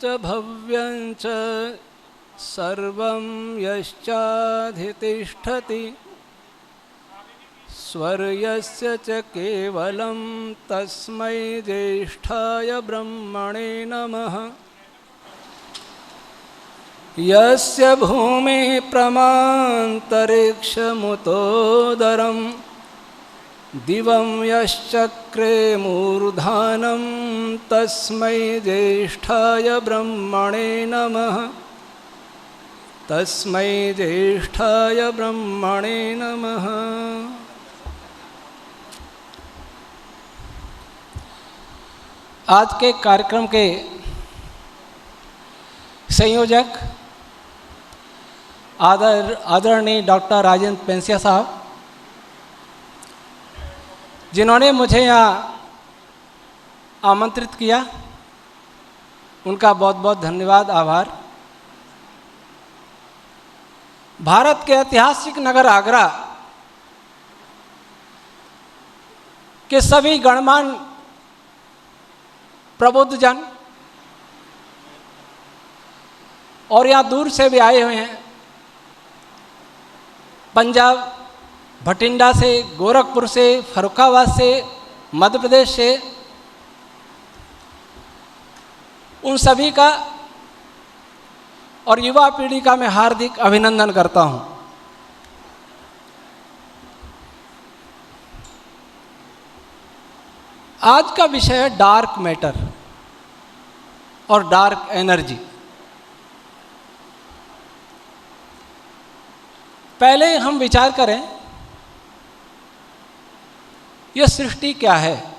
च भव्यं च सर्वं यश्चाधितिष्ठति स्वर्यस्य च केवलं तस्मै ज्येष्ठाय ब्रह्मणे नमः। यस्य भूमिः प्रमान्तरिक्षमुतोदरं दिवं यश्चक्रे मूर्धानं तस्मै ज्येष्ठाय ब्रह्मणे नमः। तस्मै ज्येष्ठाय ब्रह्मणे नमः। आज के कार्यक्रम के संयोजक आदरणीय डॉक्टर राजेंद्र पेंसिया साहब, जिन्होंने मुझे यहाँ आमंत्रित किया, उनका बहुत बहुत धन्यवाद, आभार। भारत के ऐतिहासिक नगर आगरा के सभी गणमान्य प्रबुद्ध जन और यहाँ दूर से भी आए हुए हैं, पंजाब, भटिंडा से, गोरखपुर से, फर्रुखाबाद से, मध्य प्रदेश से, उन सभी का और युवा पीढ़ी का मैं हार्दिक अभिनंदन करता हूँ। आज का विषय है डार्क मैटर और डार्क एनर्जी। पहले हम विचार करें, यह सृष्टि क्या है।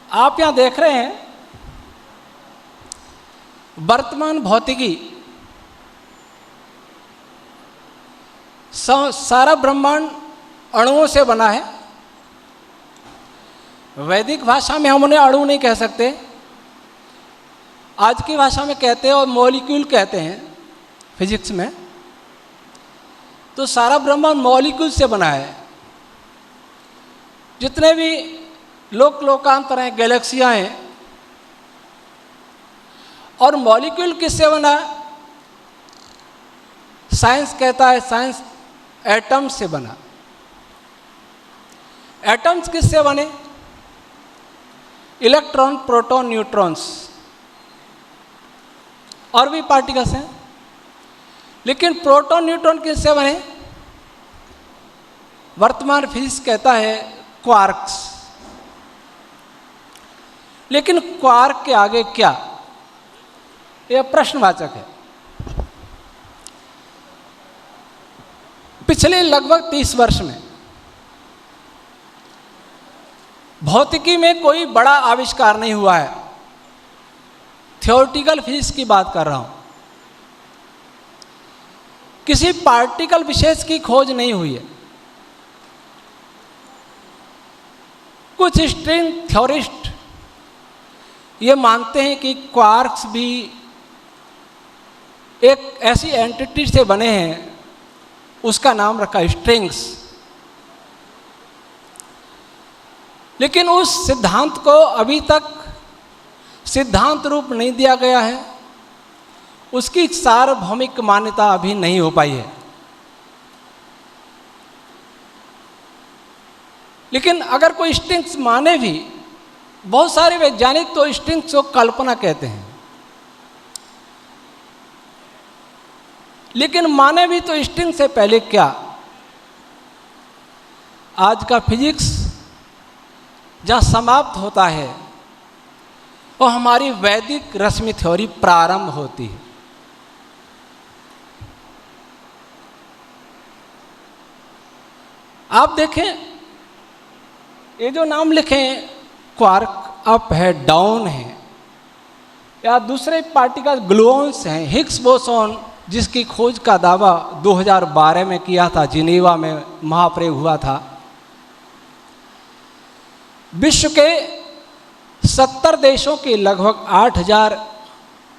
आप यहां देख रहे हैं, वर्तमान भौतिकी सारा ब्रह्मांड अणुओं से बना है। वैदिक भाषा में हम उन्हें अणु नहीं कह सकते, आज की भाषा में कहते हैं और मॉलिक्यूल कहते हैं फिजिक्स में। तो सारा ब्रह्मांड मॉलिक्यूल से बना है। जितने भी लोकांतर हैं, गैलेक्सियां हैं, और मॉलिक्यूल किससे बना है? साइंस कहता है, साइंस एटम्स से बना। एटम्स किससे बने? इलेक्ट्रॉन, प्रोटॉन, न्यूट्रॉन्स और भी पार्टिकल्स हैं। लेकिन प्रोटॉन, न्यूट्रॉन किससे बने? वर्तमान फिजिक्स कहता है क्वार्क्स। लेकिन क्वार्क के आगे क्या? यह प्रश्नवाचक है। पिछले लगभग 30 वर्ष में भौतिकी में कोई बड़ा आविष्कार नहीं हुआ है। थ्योरेटिकल फिजिक्स की बात कर रहा हूं। किसी पार्टिकल विशेष की खोज नहीं हुई है। कुछ स्ट्रिंग थ्योरिस्ट ये मानते हैं कि क्वार्क्स भी एक ऐसी एंटिटी से बने हैं, उसका नाम रखा स्ट्रिंग्स। लेकिन उस सिद्धांत को अभी तक सिद्धांत रूप नहीं दिया गया है। उसकी सार्वभौमिक मान्यता अभी नहीं हो पाई है। लेकिन अगर कोई स्ट्रिंग्स माने भी, बहुत सारे वैज्ञानिक तो स्ट्रिंग्स को कल्पना कहते हैं। लेकिन माने भी तो स्ट्रिंग से पहले क्या? आज का फिजिक्स जहाँ समाप्त होता है और हमारी वैदिक रश्मि थ्योरी प्रारंभ होती है। आप देखें, ये जो नाम लिखे हैं, क्वार्क अप है, डाउन है, या दूसरे पार्टिकल ग्लूऑन्स हैं, हिग्स बोसॉन, जिसकी खोज का दावा 2012 में किया था, जिनेवा में महाप्रयोग हुआ था। विश्व के 70 देशों के लगभग 8000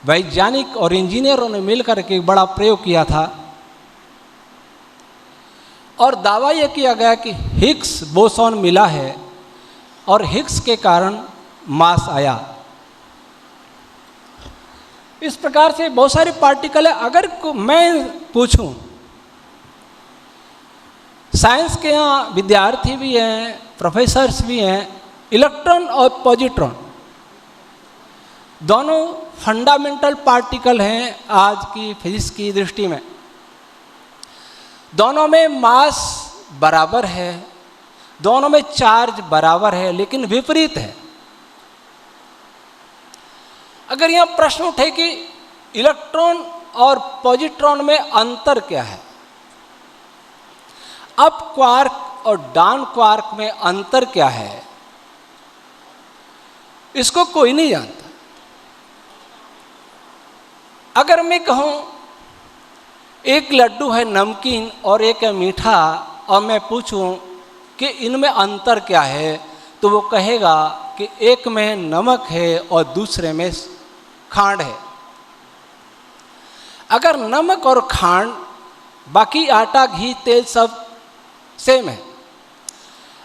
वैज्ञानिक और इंजीनियरों ने मिलकर के एक बड़ा प्रयोग किया था और दावा यह किया गया कि हिग्स बोसॉन मिला है और हिग्स के कारण मास आया। इस प्रकार से बहुत सारे पार्टिकल है। अगर मैं पूछूं, साइंस के यहाँ विद्यार्थी भी हैं, प्रोफेसर्स भी हैं, इलेक्ट्रॉन और पॉजिट्रॉन दोनों फंडामेंटल पार्टिकल हैं आज की फिजिक्स की दृष्टि में। दोनों में मास बराबर है, दोनों में चार्ज बराबर है, लेकिन विपरीत है। अगर यहां प्रश्न उठे कि इलेक्ट्रॉन और पॉजिट्रॉन में अंतर क्या है, अप क्वार्क और डाउन क्वार्क में अंतर क्या है, इसको कोई नहीं जानता। अगर मैं कहूं एक लड्डू है नमकीन और एक है मीठा, और मैं पूछूं कि इनमें अंतर क्या है, तो वो कहेगा कि एक में नमक है और दूसरे में खांड है। अगर नमक और खांड, बाकी आटा घी तेल सब सेम है,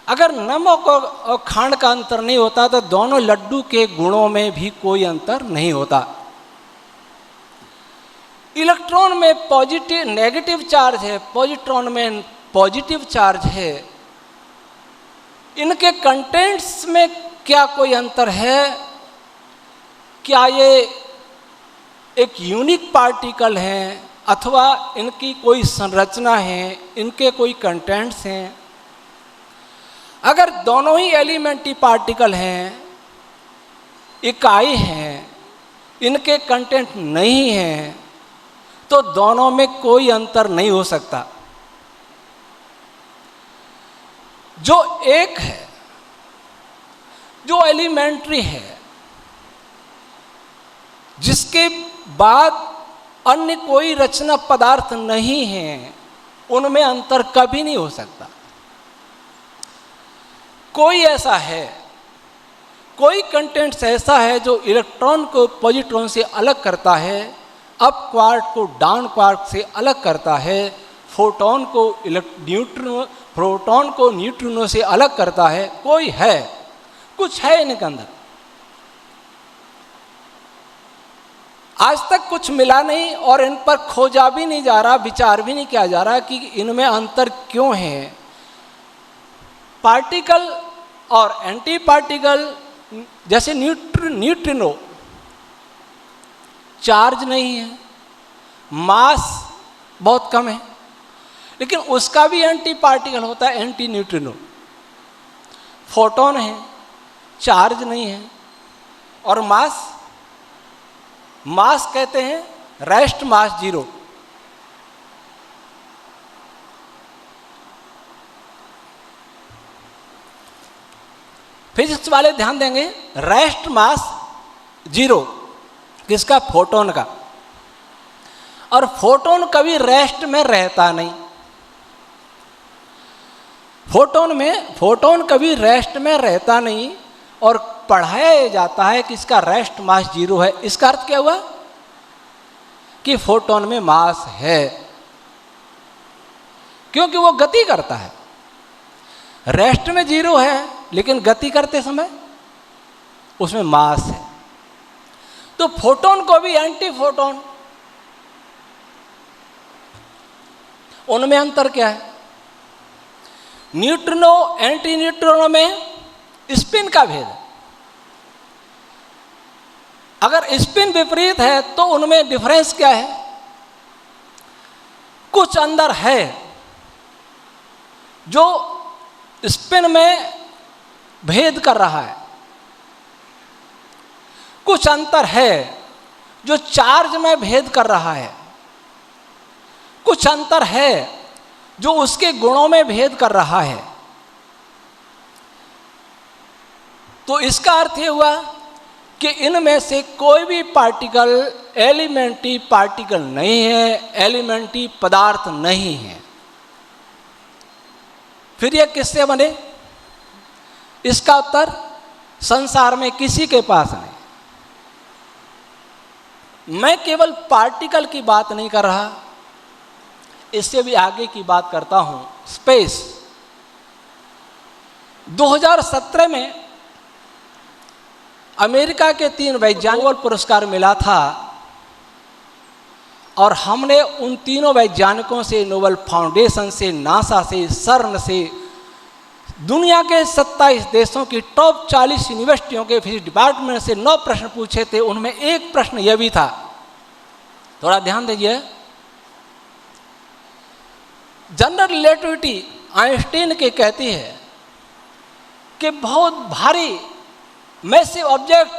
अगर नमक और खांड का अंतर नहीं होता तो दोनों लड्डू के गुणों में भी कोई अंतर नहीं होता। इलेक्ट्रॉन में पॉजिटिव नेगेटिव चार्ज है, पॉजिट्रॉन में पॉजिटिव चार्ज है। इनके कंटेंट्स में क्या कोई अंतर है? क्या ये एक यूनिक पार्टिकल हैं अथवा इनकी कोई संरचना है, इनके कोई कंटेंट्स हैं? अगर दोनों ही एलिमेंट्री पार्टिकल हैं, इकाई हैं, इनके कंटेंट नहीं हैं, तो दोनों में कोई अंतर नहीं हो सकता। जो एक है, जो एलिमेंट्री है, जिसके बाद अन्य कोई रचना पदार्थ नहीं है, उनमें अंतर कभी नहीं हो सकता। कोई ऐसा है, कोई कंटेंट्स ऐसा है जो इलेक्ट्रॉन को पॉजिट्रॉन से अलग करता है, अप क्वार्क को डाउन क्वार्क से अलग करता है, फोटोन को प्रोटॉन को न्यूट्रिनो से अलग करता है। कोई है, कुछ है इनके अंदर। आज तक कुछ मिला नहीं और इन पर खोजा भी नहीं जा रहा, विचार भी नहीं किया जा रहा कि इनमें अंतर क्यों है। पार्टिकल और एंटी पार्टिकल, जैसे न्यूट्रिनो चार्ज नहीं है, मास बहुत कम है, लेकिन उसका भी एंटी पार्टिकल होता है, एंटी न्यूट्रिनो। फोटोन है, चार्ज नहीं है, और मास कहते हैं रेस्ट मास 0। फिजिक्स वाले ध्यान देंगे, रेस्ट मास 0 किसका? फोटोन का। और फोटोन कभी रेस्ट में रहता नहीं। फोटोन कभी रेस्ट में रहता नहीं, और पढ़ाया जाता है कि इसका रेस्ट मास 0 है। इसका अर्थ क्या हुआ? कि फोटोन में मास है, क्योंकि वो गति करता है। रेस्ट में 0 है, लेकिन गति करते समय उसमें मास है। तो फोटोन को भी एंटी फोटोन, उनमें अंतर क्या है? न्यूट्रिनो एंटी न्यूट्रिनो में स्पिन का भेद है। अगर स्पिन विपरीत है तो उनमें डिफरेंस क्या है? कुछ अंदर है जो स्पिन में भेद कर रहा है, कुछ अंतर है जो चार्ज में भेद कर रहा है, कुछ अंतर है जो उसके गुणों में भेद कर रहा है। तो इसका अर्थ ये हुआ कि इनमें से कोई भी पार्टिकल एलिमेंट्री पार्टिकल नहीं है, एलिमेंट्री पदार्थ नहीं है। फिर ये किससे बने? इसका उत्तर संसार में किसी के पास नहीं। मैं केवल पार्टिकल की बात नहीं कर रहा, इससे भी आगे की बात करता हूं। स्पेस 2017 में अमेरिका के 3 वैज्ञानिक नोबेल पुरस्कार मिला था और हमने उन तीनों वैज्ञानिकों से, नोबेल फाउंडेशन से, नासा से, सर्न से, दुनिया के 27 देशों की टॉप 40 यूनिवर्सिटियों के फिजिक्स डिपार्टमेंट से 9 प्रश्न पूछे थे। उनमें एक प्रश्न यह भी था, थोड़ा ध्यान दीजिए, जनरल रिलेटिविटी आइंस्टीन के कहती है कि बहुत भारी मैसिव ऑब्जेक्ट,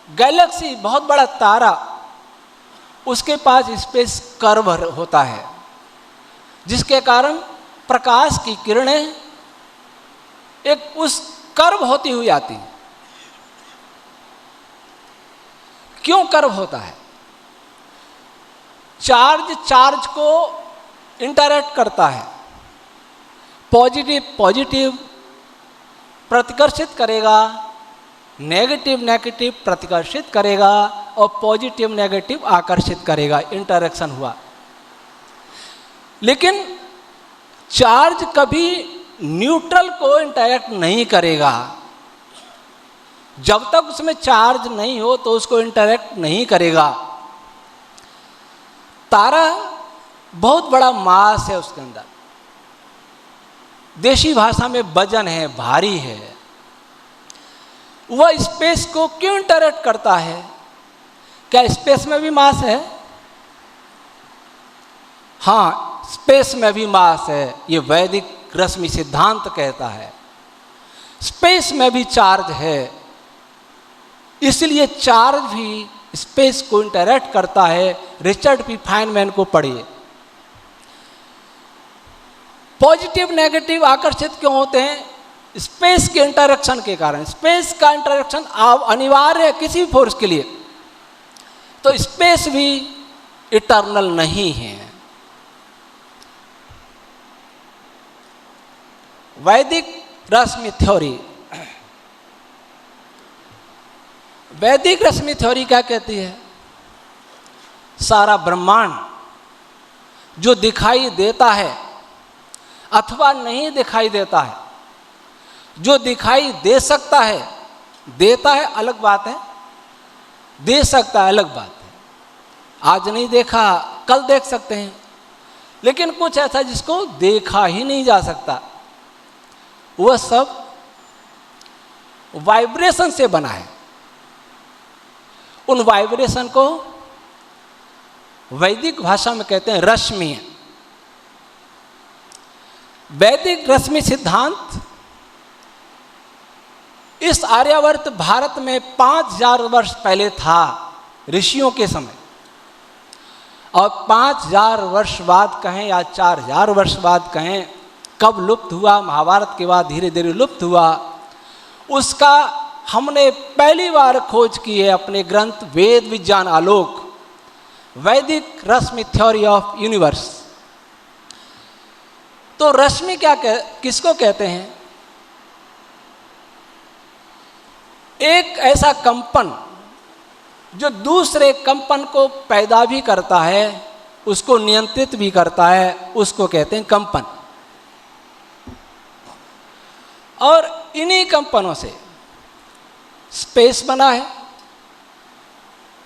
गैलेक्सी, बहुत बड़ा तारा, उसके पास स्पेस कर्व होता है, जिसके कारण प्रकाश की किरणें एक उस कर्व होती हुई आती हैं। क्यों कर्व होता है? चार्ज को इंटरैक्ट करता है, पॉजिटिव प्रतिकर्षित करेगा, नेगेटिव प्रतिकर्षित करेगा और पॉजिटिव नेगेटिव आकर्षित करेगा, इंटरैक्शन हुआ। लेकिन चार्ज कभी न्यूट्रल को इंटरैक्ट नहीं करेगा। जब तक उसमें चार्ज नहीं हो तो उसको इंटरैक्ट नहीं करेगा। तारा बहुत बड़ा मास है, उसके अंदर देशी भाषा में वजन है, भारी है। वह स्पेस को क्यों इंटरैक्ट करता है? क्या स्पेस में भी मास है? हाँ, स्पेस में भी मास है, ये वैदिक रश्मि सिद्धांत कहता है। स्पेस में भी चार्ज है, इसलिए चार्ज भी स्पेस को इंटरैक्ट करता है। रिचर्ड पी फाइनमैन को पढ़िए। पॉजिटिव नेगेटिव आकर्षित क्यों होते हैं? स्पेस के इंटरैक्शन के कारण। स्पेस का इंटरैक्शन अनिवार्य है किसी भी फोर्स के लिए, तो स्पेस भी इटर्नल नहीं है। वैदिक रश्मि थ्योरी, वैदिक रश्मि थ्योरी क्या कहती है? सारा ब्रह्मांड जो दिखाई देता है अथवा नहीं दिखाई देता है, जो दिखाई दे सकता है, देता है अलग बात है, दे सकता है अलग बात है। आज नहीं देखा, कल देख सकते हैं, लेकिन कुछ ऐसा जिसको देखा ही नहीं जा सकता, वह सब वाइब्रेशन से बना है। उन वाइब्रेशन को वैदिक भाषा में कहते हैं रश्मि। वैदिक रश्मि सिद्धांत इस आर्यावर्त भारत में 5000 वर्ष पहले था, ऋषियों के समय, और 5000 वर्ष बाद कहें या 4000 वर्ष बाद कहें, कब लुप्त हुआ? महाभारत के बाद धीरे धीरे लुप्त हुआ। उसका हमने पहली बार खोज की है अपने ग्रंथ वेद विज्ञान आलोक, वैदिक रश्मि थ्योरी ऑफ यूनिवर्स। तो रश्मि किसको कहते हैं? एक ऐसा कंपन जो दूसरे कंपन को पैदा भी करता है, उसको नियंत्रित भी करता है, उसको कहते हैं कंपन। और इन्हीं कंपनों से स्पेस बना है,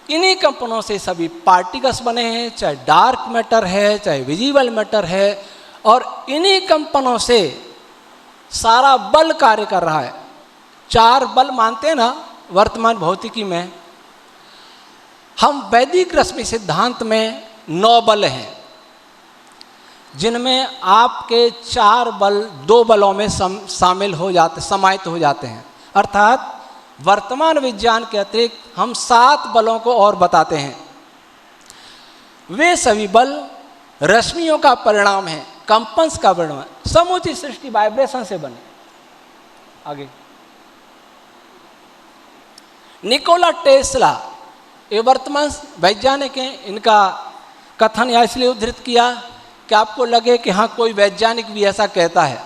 इन्हीं कंपनों से सभी पार्टिकल्स बने हैं, चाहे डार्क मैटर है, चाहे विजिबल मैटर है, और इन्हीं कंपनों से सारा बल कार्य कर रहा है। 4 बल मानते हैं ना वर्तमान भौतिकी में। हम वैदिक रश्मि सिद्धांत में 9 बल हैं, जिनमें आपके 4 बल 2 बलों में शामिल हो जाते, समाहित हो जाते हैं। अर्थात वर्तमान विज्ञान के अतिरिक्त हम 7 बलों को और बताते हैं। वे सभी बल रश्मियों का परिणाम है, कंपन्स का परिणाम है। समूची सृष्टि वाइब्रेशन से बने। आगे निकोला टेस्ला, ये वर्तमान वैज्ञानिक हैं, इनका कथन या इसलिए उद्धृत किया कि आपको लगे कि हाँ कोई वैज्ञानिक भी ऐसा कहता है।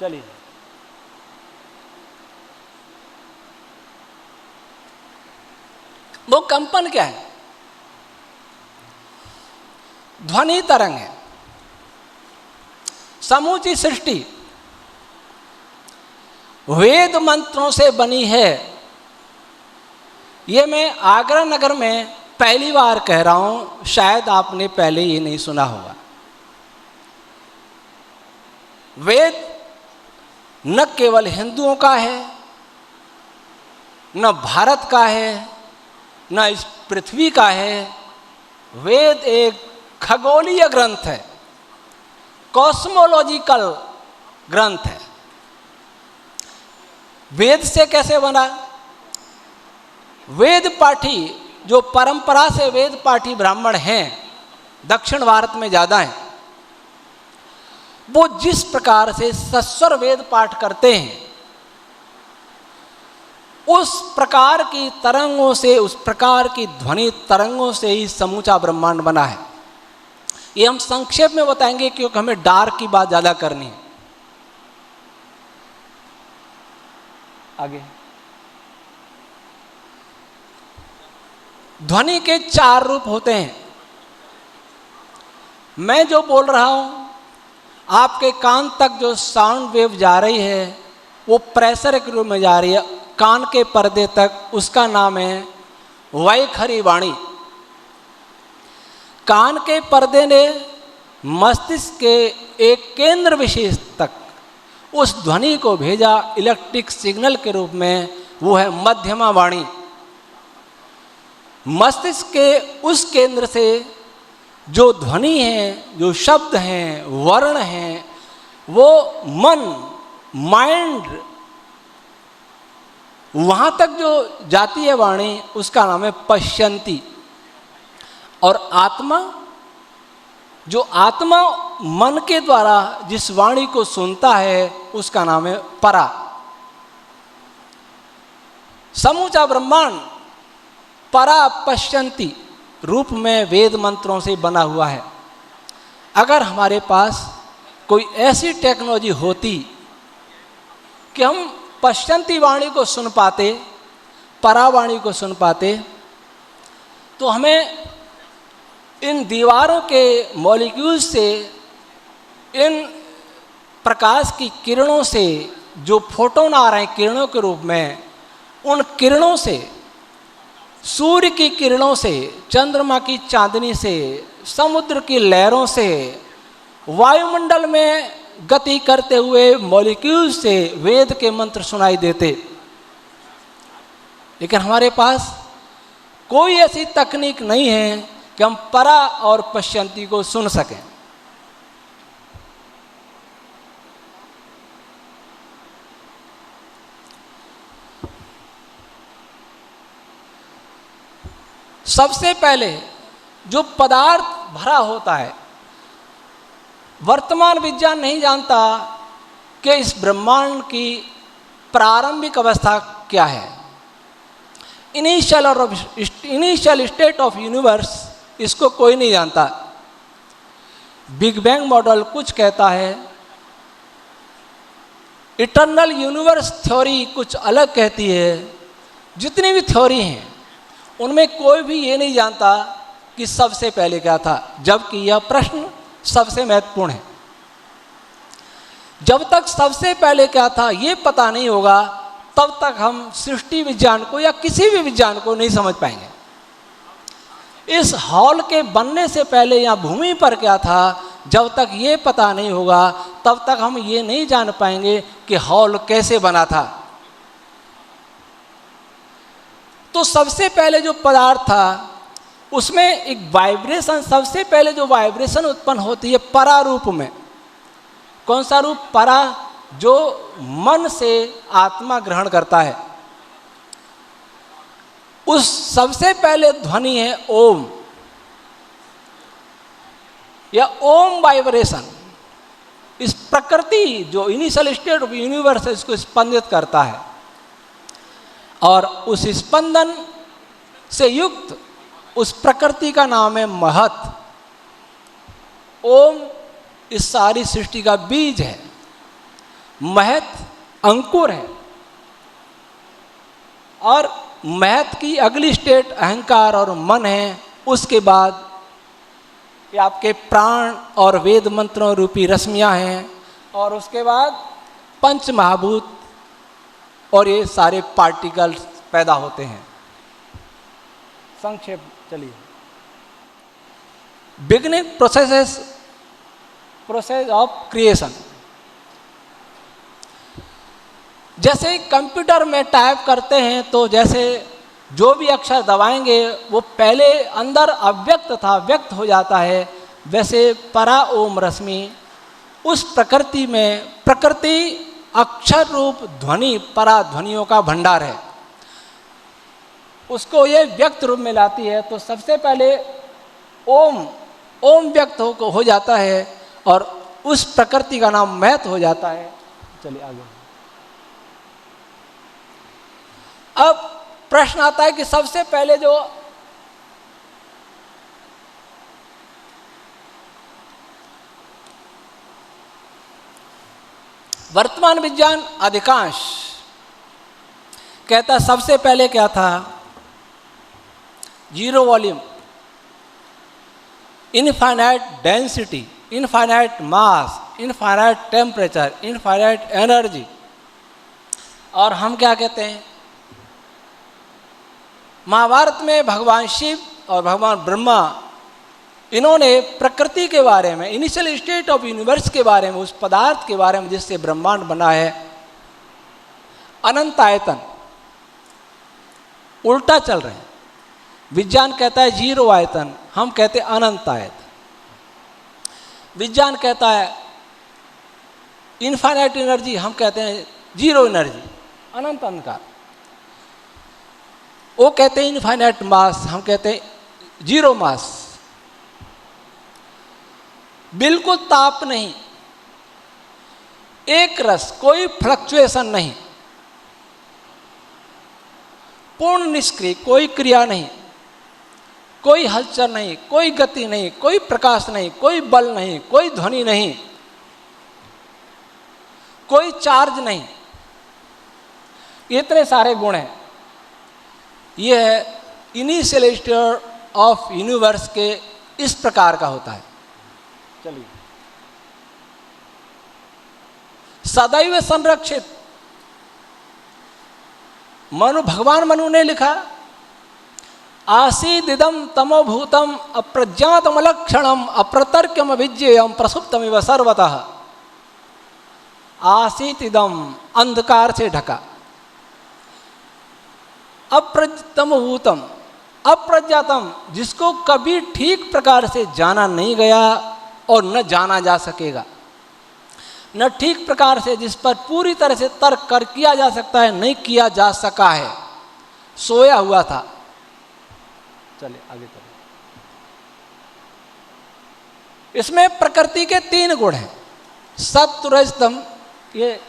चलिए, वो कंपन क्या है? ध्वनि तरंग है। समूची सृष्टि वेद मंत्रों से बनी है। ये मैं आगरा नगर में पहली बार कह रहा हूं, शायद आपने पहले ये नहीं सुना होगा। वेद न केवल हिंदुओं का है, न भारत का है, न इस पृथ्वी का है। वेद एक खगोलीय ग्रंथ है, कॉस्मोलॉजिकल ग्रंथ है। वेद से कैसे बना? वेद पाठी, जो परंपरा से वेद पाठी ब्राह्मण हैं, दक्षिण भारत में ज़्यादा हैं, वो जिस प्रकार से सस्वर वेद पाठ करते हैं, उस प्रकार की तरंगों से, उस प्रकार की ध्वनि तरंगों से ही समूचा ब्रह्मांड बना है। ये हम संक्षेप में बताएंगे क्योंकि हमें डार्क की बात ज़्यादा करनी है। आगे, ध्वनि के 4 रूप होते हैं। मैं जो बोल रहा हूं, आपके कान तक जो साउंड वेव जा रही है, वो प्रेशर के रूप में जा रही है कान के पर्दे तक। उसका नाम है वैखरी वाणी। कान के पर्दे ने मस्तिष्क के एक केंद्र विशेष तक उस ध्वनि को भेजा इलेक्ट्रिक सिग्नल के रूप में, वो है मध्यमा वाणी। मस्तिष्क के उस केंद्र से जो ध्वनि है, जो शब्द हैं, वर्ण हैं, वो मन, माइंड, वहाँ तक जो जाती है वाणी, उसका नाम है पश्यंती। और आत्मा, जो आत्मा मन के द्वारा जिस वाणी को सुनता है, उसका नाम है परा। समूचा ब्रह्मांड परा पश्यंती रूप में वेद मंत्रों से बना हुआ है। अगर हमारे पास कोई ऐसी टेक्नोलॉजी होती कि हम पश्यंती वाणी को सुन पाते, परावाणी को सुन पाते, तो हमें इन दीवारों के मॉलिक्यूल से, इन प्रकाश की किरणों से जो फोटोन आ रहे हैं किरणों के रूप में, उन किरणों से, सूर्य की किरणों से, चंद्रमा की चांदनी से, समुद्र की लहरों से, वायुमंडल में गति करते हुए मॉलिक्यूल से वेद के मंत्र सुनाई देते। लेकिन हमारे पास कोई ऐसी तकनीक नहीं है कि हम परा और पश्यंती को सुन सकें। सबसे पहले जो पदार्थ भरा होता है, वर्तमान विज्ञान नहीं जानता कि इस ब्रह्मांड की प्रारंभिक अवस्था क्या है। इनिशियल स्टेट ऑफ यूनिवर्स, इसको कोई नहीं जानता। बिग बैंग मॉडल कुछ कहता है, इटर्नल यूनिवर्स थ्योरी कुछ अलग कहती है। जितनी भी थ्योरी हैं, उनमें कोई भी ये नहीं जानता कि सबसे पहले क्या था, जबकि यह प्रश्न सबसे महत्वपूर्ण है। जब तक सबसे पहले क्या था ये पता नहीं होगा, तब तक हम सृष्टि विज्ञान को या किसी भी विज्ञान को नहीं समझ पाएंगे। इस हॉल के बनने से पहले यहाँ भूमि पर क्या था, जब तक ये पता नहीं होगा, तब तक हम ये नहीं जान पाएंगे कि हॉल कैसे बना था। तो सबसे पहले जो पदार्थ था, उसमें एक वाइब्रेशन, सबसे पहले जो वाइब्रेशन उत्पन्न होती है परा रूप में। कौन सा रूप? परा, जो मन से आत्मा ग्रहण करता है। उस सबसे पहले ध्वनि है ओम, या ओम वाइब्रेशन। इस प्रकृति जो इनिशियल स्टेट ऑफ यूनिवर्स है, इसको स्पंदित करता है, और उस स्पंदन से युक्त उस प्रकृति का नाम है महत। ओम इस सारी सृष्टि का बीज है, महत अंकुर है, और महत की अगली स्टेट अहंकार और मन है। उसके बाद ये आपके प्राण और वेद मंत्रों रूपी रश्मियां हैं, और उसके बाद पंच महाभूत और ये सारे पार्टिकल्स पैदा होते हैं। संक्षेप चलिए, बिगनिंग प्रोसेस ऑफ क्रिएशन। जैसे कंप्यूटर में टाइप करते हैं तो जैसे जो भी अक्षर दबाएंगे वो पहले अंदर अव्यक्त था, व्यक्त हो जाता है, वैसे परा ओम रश्मि उस प्रकृति में, प्रकृति अक्षर रूप ध्वनि, परा ध्वनियों का भंडार है, उसको ये व्यक्त रूप में लाती है। तो सबसे पहले ओम व्यक्त हो जाता है और उस प्रकृति का नाम महत हो जाता है। चलिए आगे। अब प्रश्न आता है कि सबसे पहले जो वर्तमान विज्ञान अधिकांश कहता सबसे पहले क्या था, zero volume, infinite density, infinite mass, infinite temperature, infinite energy. और हम क्या कहते हैं, महाभारत में भगवान शिव और भगवान ब्रह्मा, इन्होंने प्रकृति के बारे में, इनिशियल स्टेट ऑफ यूनिवर्स के बारे में, उस पदार्थ के बारे में जिससे ब्रह्मांड बना है, अनंत आयतन, उल्टा चल रहे हैं। विज्ञान कहता है जीरो आयतन, हम कहते हैं अनंत आयतन। विज्ञान कहता है इनफाइनाइट एनर्जी, हम कहते हैं जीरो एनर्जी, अनंत अंधकार। वो कहते हैं इनफाइनाइट मास, हम कहते हैं जीरो मास। बिल्कुल ताप नहीं, एक रस, कोई फ्लक्चुएशन नहीं, पूर्ण निष्क्रिय, कोई क्रिया नहीं, कोई हलचल नहीं, कोई गति नहीं, कोई प्रकाश नहीं, कोई बल नहीं, कोई ध्वनि नहीं, कोई चार्ज नहीं, इतने सारे गुण हैं। यह है इनिशियल स्टेट ऑफ यूनिवर्स के इस प्रकार का होता है। चलिए, सदैव संरक्षित। भगवान मनु ने लिखा, आसीदिदं तमोभूतम अप्रज्ञातमलक्षणम अप्रतर्क्यम अभिज्ञेयम प्रसुप्तमिव सर्वतः। आसीतिदम, अंधकार से ढका, अप्रज्ञातमभूतम, अप्रज्ञातम, जिसको कभी ठीक प्रकार से जाना नहीं गया और न जाना जा सकेगा, न ठीक प्रकार से जिस पर पूरी तरह से तर्क कर किया जा सकता है, नहीं किया जा सका है, सोया हुआ था। चलिए आगे करें। इसमें प्रकृति के 3 गुण हैं, सत्व रज तम। ये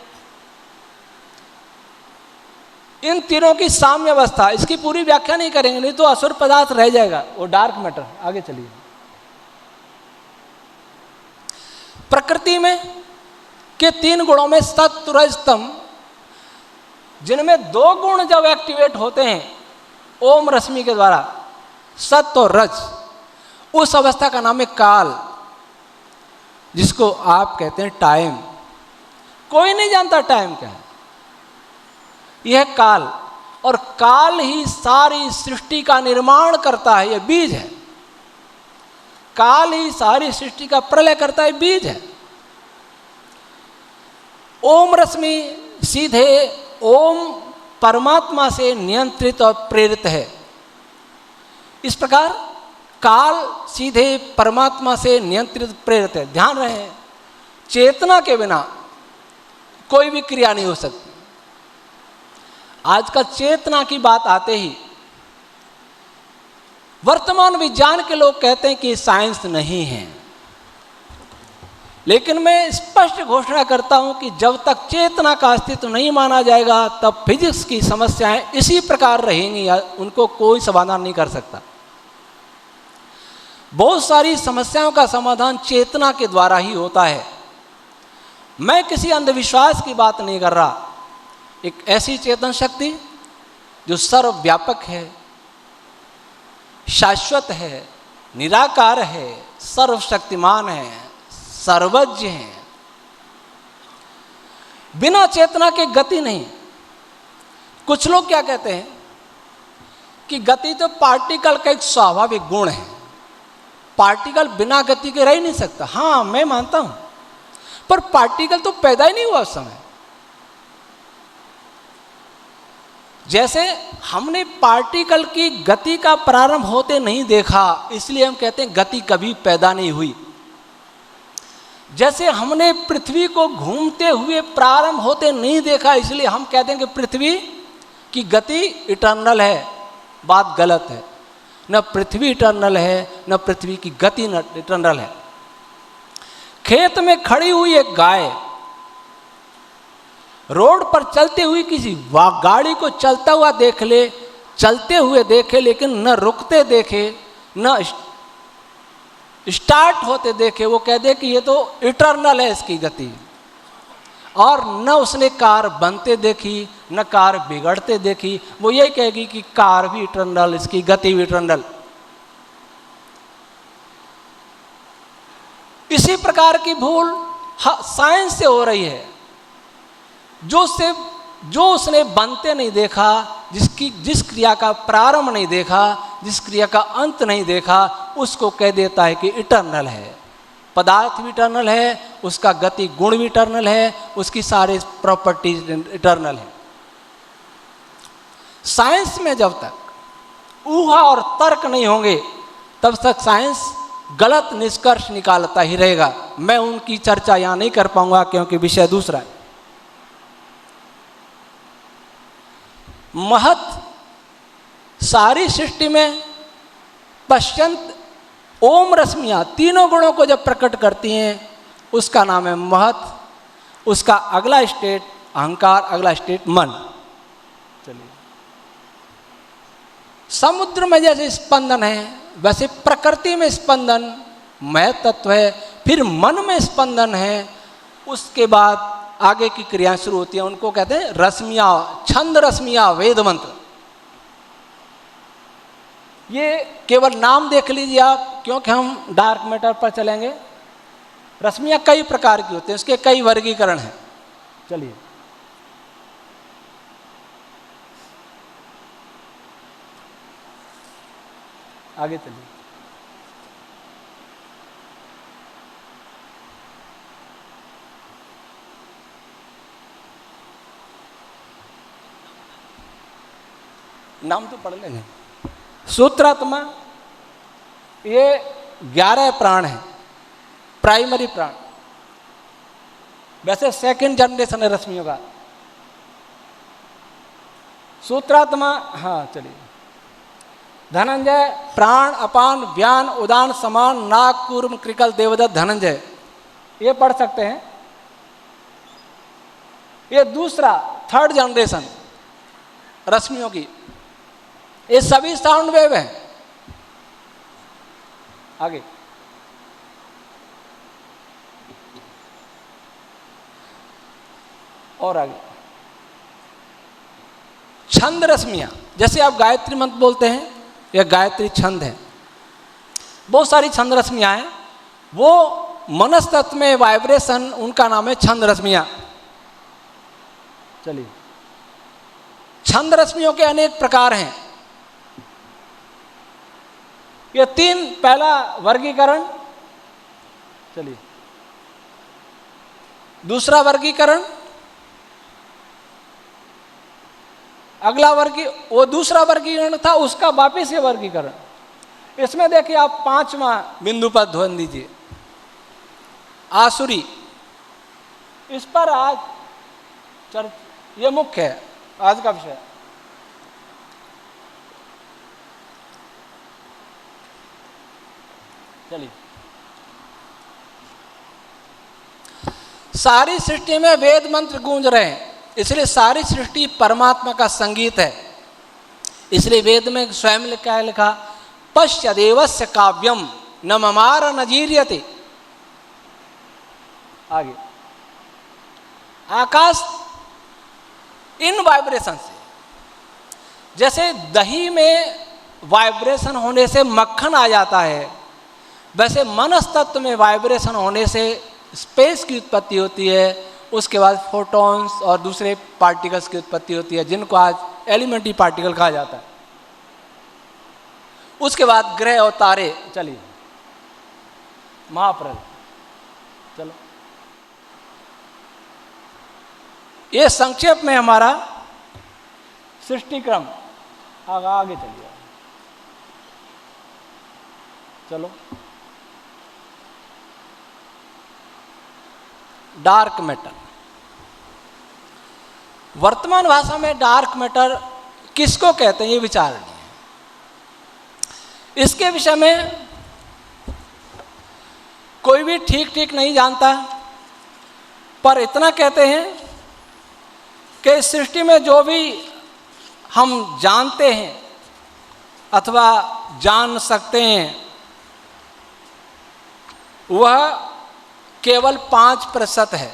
इन तीनों की साम्य अवस्था, इसकी पूरी व्याख्या नहीं करेंगे, नहीं तो असुर पदार्थ रह जाएगा, वो डार्क मैटर। आगे चलिए। प्रकृति में के 3 गुणों में सत्व रज तम, जिनमें 2 गुण जब एक्टिवेट होते हैं ओम रश्मि के द्वारा, सत्व और रज, उस अवस्था का नाम है काल, जिसको आप कहते हैं टाइम। कोई नहीं जानता टाइम क्या है, यह काल। और काल ही सारी सृष्टि का निर्माण करता है, यह बीज है। काल ही सारी सृष्टि का प्रलय करता है, बीज है। ओम रश्मि सीधे ओम परमात्मा से नियंत्रित और प्रेरित है। इस प्रकार काल सीधे परमात्मा से नियंत्रित प्रेरित है। ध्यान रहे, चेतना के बिना कोई भी क्रिया नहीं हो सकती। आज का चेतना की बात आते ही वर्तमान विज्ञान के लोग कहते हैं कि साइंस नहीं है, लेकिन मैं स्पष्ट घोषणा करता हूं कि जब तक चेतना का अस्तित्व नहीं माना जाएगा तब फिजिक्स की समस्याएं इसी प्रकार रहेंगी, उनको कोई समाधान नहीं कर सकता। बहुत सारी समस्याओं का समाधान चेतना के द्वारा ही होता है। मैं किसी अंधविश्वास की बात नहीं कर रहा, एक ऐसी चेतन शक्ति जो सर्वव्यापक है, शाश्वत है, निराकार है, सर्वशक्तिमान है, सर्वज्ञ है। बिना चेतना के गति नहीं, कुछ लोग क्या कहते हैं कि गति तो पार्टिकल का एक स्वाभाविक गुण है, पार्टिकल बिना गति के रह ही नहीं सकता। हाँ, मैं मानता हूं, पर पार्टिकल तो पैदा ही नहीं हुआ उस समय। जैसे हमने पार्टिकल की गति का प्रारंभ होते नहीं देखा, इसलिए हम कहते हैं गति कभी पैदा नहीं हुई। जैसे हमने पृथ्वी को घूमते हुए प्रारंभ होते नहीं देखा, इसलिए हम कहते हैं कि पृथ्वी की गति इटर्नल है। बात गलत है। न पृथ्वी इटर्नल है, न पृथ्वी की गति इटर्नल है। खेत में खड़ी हुई एक गाय रोड पर चलते हुए किसी गाड़ी को चलता हुआ देख ले, चलते हुए देखे, लेकिन न रुकते देखे, न स्टार्ट होते देखे, वो कह दे कि ये तो इटर्नल है इसकी गति। और न उसने कार बनते देखी, न कार बिगड़ते देखी, वो यही कहेगी कि कार भी इटर्नल, इसकी गति भी इटर्नल। इसी प्रकार की भूल साइंस से हो रही है। जो उसने बनते नहीं देखा, जिस क्रिया का प्रारंभ नहीं देखा, जिस क्रिया का अंत नहीं देखा, उसको कह देता है कि इटर्नल है। पदार्थ भी इटर्नल है, उसका गति गुण भी इटर्नल है, उसकी सारी प्रॉपर्टीज इटर्नल है। साइंस में जब तक ऊहा और तर्क नहीं होंगे, तब तक साइंस गलत निष्कर्ष निकालता ही रहेगा। मैं उनकी चर्चा यहां नहीं कर पाऊंगा क्योंकि विषय दूसरा है। महत सारी सृष्टि में पश्चंत ओम रश्मियां तीनों गुणों को जब प्रकट करती हैं, उसका नाम है महत। उसका अगला स्टेट अहंकार, अगला स्टेट मन। चलिए, समुद्र में जैसे स्पंदन है, वैसे प्रकृति में स्पंदन महत तत्व है, फिर मन में स्पंदन है, उसके बाद आगे की क्रियाएं शुरू होती हैं, उनको कहते हैं रश्मियां, छंद रश्मियां, वेद मंत्र। ये केवल नाम देख लीजिए आप, क्योंकि हम डार्क मैटर पर चलेंगे। रश्मियां कई प्रकार की होती हैं, उसके कई वर्गीकरण हैं। चलिए, आगे चलिए। नाम तो पढ़ लेंगे। सूत्रात्मा, ये 11 प्राण है, प्राइमरी प्राण। वैसे सेकंड जनरेशन है रश्मियों का। सूत्रात्मा, हाँ चलिए। धनंजय, प्राण, अपान, व्यान, उदान, समान, नाग, कूर्म, कृकल, देवदत्त, धनंजय, ये पढ़ सकते हैं। ये दूसरा थर्ड जनरेशन रश्मियों की, ये सभी साउंड वेव है। आगे और आगे छंद रश्मियां, जैसे आप गायत्री मंत्र बोलते हैं, यह गायत्री छंद है। बहुत सारी छंद रश्मियां हैं, वो मनस्तत्व में वाइब्रेशन, उनका नाम है छंद रश्मियां। चलिए, छंद रश्मियों के अनेक प्रकार हैं। ये 3, पहला वर्गीकरण, चलिए दूसरा वर्गीकरण, अगला वो दूसरा वर्गीकरण था, उसका वापिस ये वर्गीकरण। इसमें देखिए आप 5वां बिंदु पर ध्यान दीजिए, आसुरी। इस पर आज ये मुख्य है आज का विषय। चलिए, सारी सृष्टि में वेद मंत्र गूंज रहे हैं, इसलिए सारी सृष्टि परमात्मा का संगीत है। इसलिए वेद में स्वयं क्या लिखा, पश्यदेवस्य काव्यम न ममार नजीर्यते। आगे, आकाश इन वाइब्रेशन से, जैसे दही में वाइब्रेशन होने से मक्खन आ जाता है, वैसे मनस तत्व में वाइब्रेशन होने से स्पेस की उत्पत्ति होती है। उसके बाद फोटॉन्स और दूसरे पार्टिकल्स की उत्पत्ति होती है, जिनको आज एलिमेंट्री पार्टिकल कहा जाता है। उसके बाद ग्रह और तारे, चलिए महाप्रलय, चलो ये संक्षेप में हमारा सृष्टि क्रम। आगे चलिए, चलो डार्क मैटर। वर्तमान भाषा में डार्क मैटर किसको कहते हैं ये विचारणीय है। इसके विषय में कोई भी ठीक नहीं जानता, पर इतना कहते हैं कि सृष्टि में जो भी हम जानते हैं अथवा जान सकते हैं वह केवल 5% है।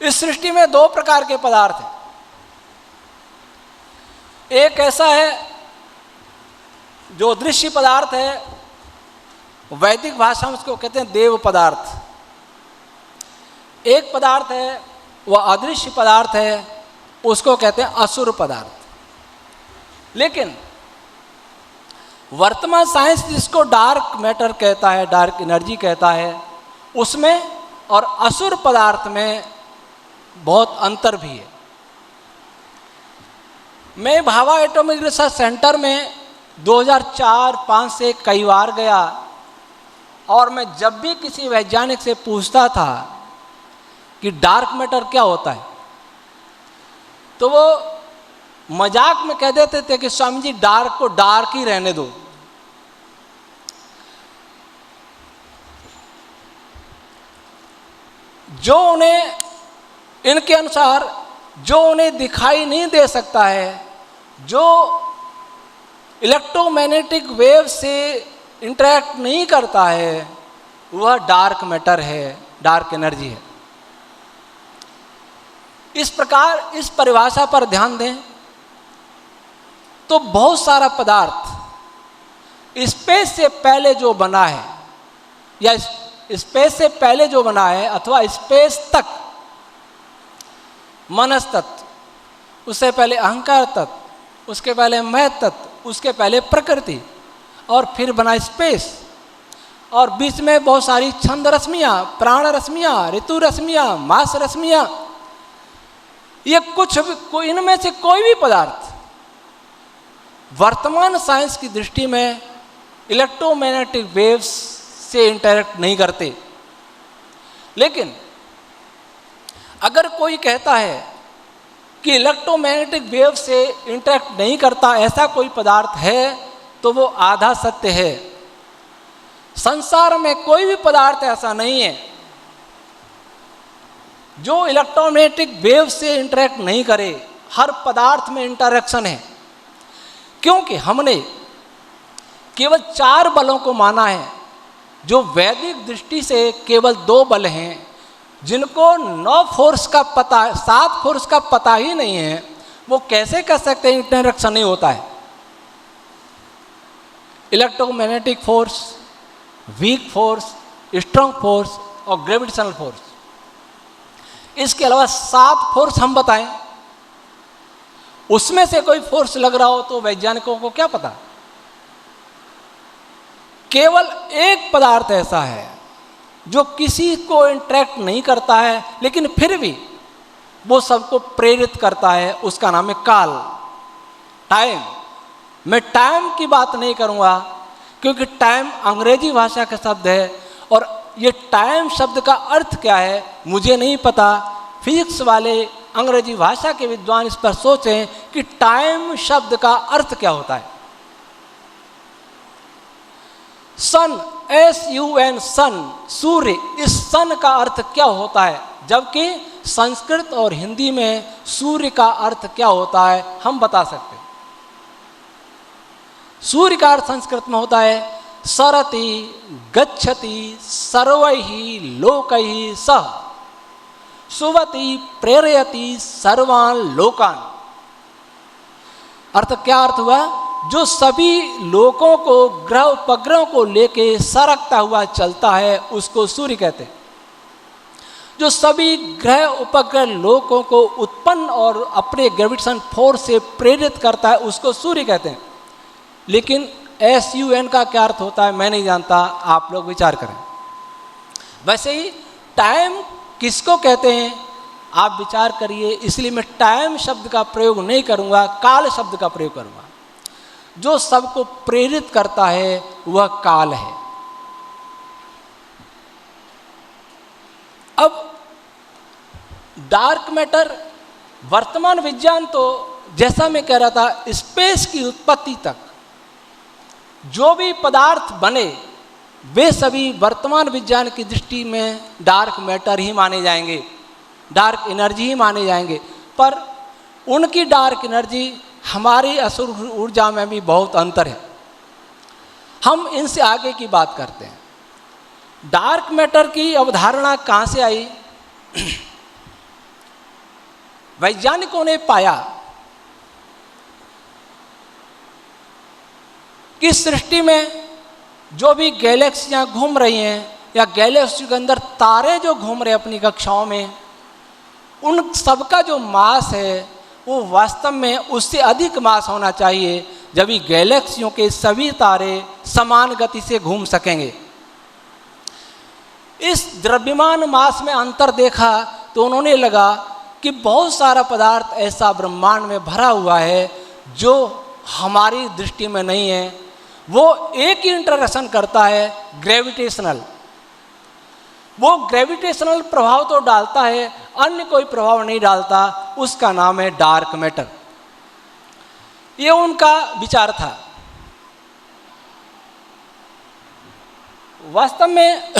इस सृष्टि में 2 प्रकार के पदार्थ हैं। एक ऐसा है जो दृश्य पदार्थ है, वैदिक भाषा में उसको कहते हैं देव पदार्थ। एक पदार्थ है वह अदृश्य पदार्थ है, उसको कहते हैं असुर पदार्थ। लेकिन वर्तमान साइंस जिसको डार्क मैटर कहता है, डार्क एनर्जी कहता है, उसमें और असुर पदार्थ में बहुत अंतर भी है। मैं भाभा एटॉमिक रिसर्च सेंटर में 2004-5 से कई बार गया, और मैं जब भी किसी वैज्ञानिक से पूछता था कि डार्क मैटर क्या होता है, तो वो मजाक में कह देते थे कि स्वामी जी डार्क को डार्क ही रहने दो। जो उन्हें, इनके अनुसार जो उन्हें दिखाई नहीं दे सकता है, जो इलेक्ट्रोमैग्नेटिक वेव से इंटरैक्ट नहीं करता है, वह डार्क मैटर है, डार्क एनर्जी है। इस प्रकार इस परिभाषा पर ध्यान दें तो बहुत सारा पदार्थ स्पेस से पहले जो बना है या स्पेस से पहले जो बना है अथवा स्पेस तक, मनस तत्व, उससे पहले अहंकार तत्व, उसके पहले मय तत्व, उसके पहले प्रकृति, और फिर बना स्पेस, और बीच में बहुत सारी छंद रश्मियाँ, प्राण रश्मियाँ, ऋतु रश्मियाँ, मास रश्मियाँ, ये कुछ भी, इनमें से कोई भी पदार्थ वर्तमान साइंस की दृष्टि में इलेक्ट्रोमैग्नेटिक वेव्स से इंटरैक्ट नहीं करते। लेकिन अगर कोई कहता है कि इलेक्ट्रोमैग्नेटिक वेव से इंटरैक्ट नहीं करता ऐसा कोई पदार्थ है, तो वो आधा सत्य है। संसार में कोई भी पदार्थ ऐसा नहीं है जो इलेक्ट्रोमैग्नेटिक वेव से इंटरैक्ट नहीं करे। हर पदार्थ में इंटरैक्शन है, क्योंकि हमने केवल 4 बलों को माना है, जो वैदिक दृष्टि से केवल 2 बल हैं, जिनको 9 फोर्स का पता, 7 फोर्स का पता ही नहीं है। वो कैसे कह सकते हैं इंटरैक्शन नहीं होता है? Electromagnetic force, weak force, strong force और ग्रेविटेशनल फोर्स। इसके अलावा 7 फोर्स हम बताएं, उसमें से कोई फोर्स लग रहा हो तो वैज्ञानिकों को क्या पता। केवल एक पदार्थ ऐसा है जो किसी को इंटरैक्ट नहीं करता है, लेकिन फिर भी वो सबको प्रेरित करता है, उसका नाम है काल, टाइम। मैं टाइम की बात नहीं करूंगा क्योंकि टाइम अंग्रेजी भाषा का शब्द है, और ये टाइम शब्द का अर्थ क्या है मुझे नहीं पता। फिजिक्स वाले, अंग्रेजी भाषा के विद्वान इस पर सोचें कि टाइम शब्द का अर्थ क्या होता है। सन, SUN, सन, सूर्य, इस सन का अर्थ क्या होता है, जबकि संस्कृत और हिंदी में सूर्य का अर्थ क्या होता है हम बता सकते हैं। सूर्य का अर्थ संस्कृत में होता है सरति गच्छति सर्वैहि लोकैहि सह सुवति प्रेरयति सर्वान् लोकान्। अर्थ क्या अर्थ हुआ? जो सभी लोकों को, ग्रह उपग्रहों को लेके सरकता हुआ चलता है, उसको सूर्य कहते हैं। जो सभी ग्रह उपग्रह लोगों को उत्पन्न और अपने ग्रेविटेशन फोर्स से प्रेरित करता है, उसको सूर्य कहते हैं। लेकिन SUN का क्या अर्थ होता है मैं नहीं जानता, आप लोग विचार करें। वैसे ही टाइम किसको कहते हैं आप विचार करिए, इसलिए मैं टाइम शब्द का प्रयोग नहीं करूंगा, काल शब्द का प्रयोग करूंगा। जो सबको प्रेरित करता है वह काल है। अब डार्क मैटर, वर्तमान विज्ञान तो जैसा मैं कह रहा था, स्पेस की उत्पत्ति तक जो भी पदार्थ बने वे सभी वर्तमान विज्ञान की दृष्टि में डार्क मैटर ही माने जाएंगे, डार्क एनर्जी ही माने जाएंगे। पर उनकी डार्क एनर्जी हमारी असुर ऊर्जा में भी बहुत अंतर है। हम इनसे आगे की बात करते हैं। डार्क मैटर की अवधारणा कहाँ से आई? वैज्ञानिकों ने पाया कि सृष्टि में जो भी गैलेक्सियां घूम रही हैं या गैलेक्सी के अंदर तारे जो घूम रहे हैं अपनी कक्षाओं में, उन सबका जो मास है वो वास्तव में उससे अधिक मास होना चाहिए, जब भी गैलेक्सियों के सभी तारे समान गति से घूम सकेंगे। इस द्रव्यमान मास में अंतर देखा तो उन्होंने लगा कि बहुत सारा पदार्थ ऐसा ब्रह्मांड में भरा हुआ है जो हमारी दृष्टि में नहीं है। वो एक ही इंटरेक्शन करता है, ग्रेविटेशनल। वो ग्रेविटेशनल प्रभाव तो डालता है, अन्य कोई प्रभाव नहीं डालता, उसका नाम है डार्क मैटर। ये उनका विचार था। वास्तव में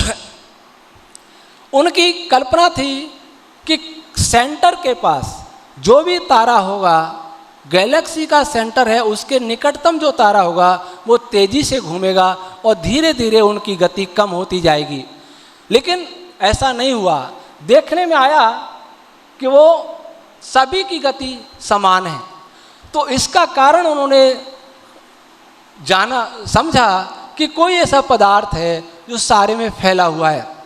उनकी कल्पना थी कि सेंटर के पास जो भी तारा होगा, गैलेक्सी का सेंटर है, उसके निकटतम जो तारा होगा वो तेजी से घूमेगा और धीरे धीरे उनकी गति कम होती जाएगी। लेकिन ऐसा नहीं हुआ। देखने में आया कि वो सभी की गति समान है। तो इसका कारण उन्होंने समझा कि कोई ऐसा पदार्थ है जो सारे में फैला हुआ है।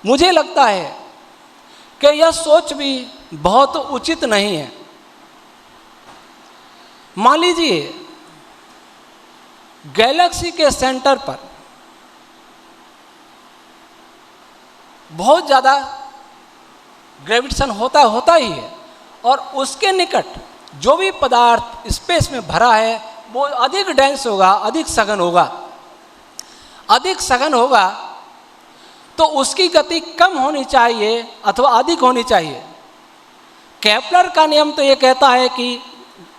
मुझे लगता है कि यह सोच भी बहुत उचित नहीं है। मान लीजिए गैलेक्सी के सेंटर पर बहुत ज़्यादा ग्रेविटेशन होता ही है, और उसके निकट जो भी पदार्थ स्पेस में भरा है वो अधिक डेंस होगा, अधिक सघन होगा। अधिक सघन होगा तो उसकी गति कम होनी चाहिए अथवा अधिक होनी चाहिए। केपलर का नियम तो ये कहता है कि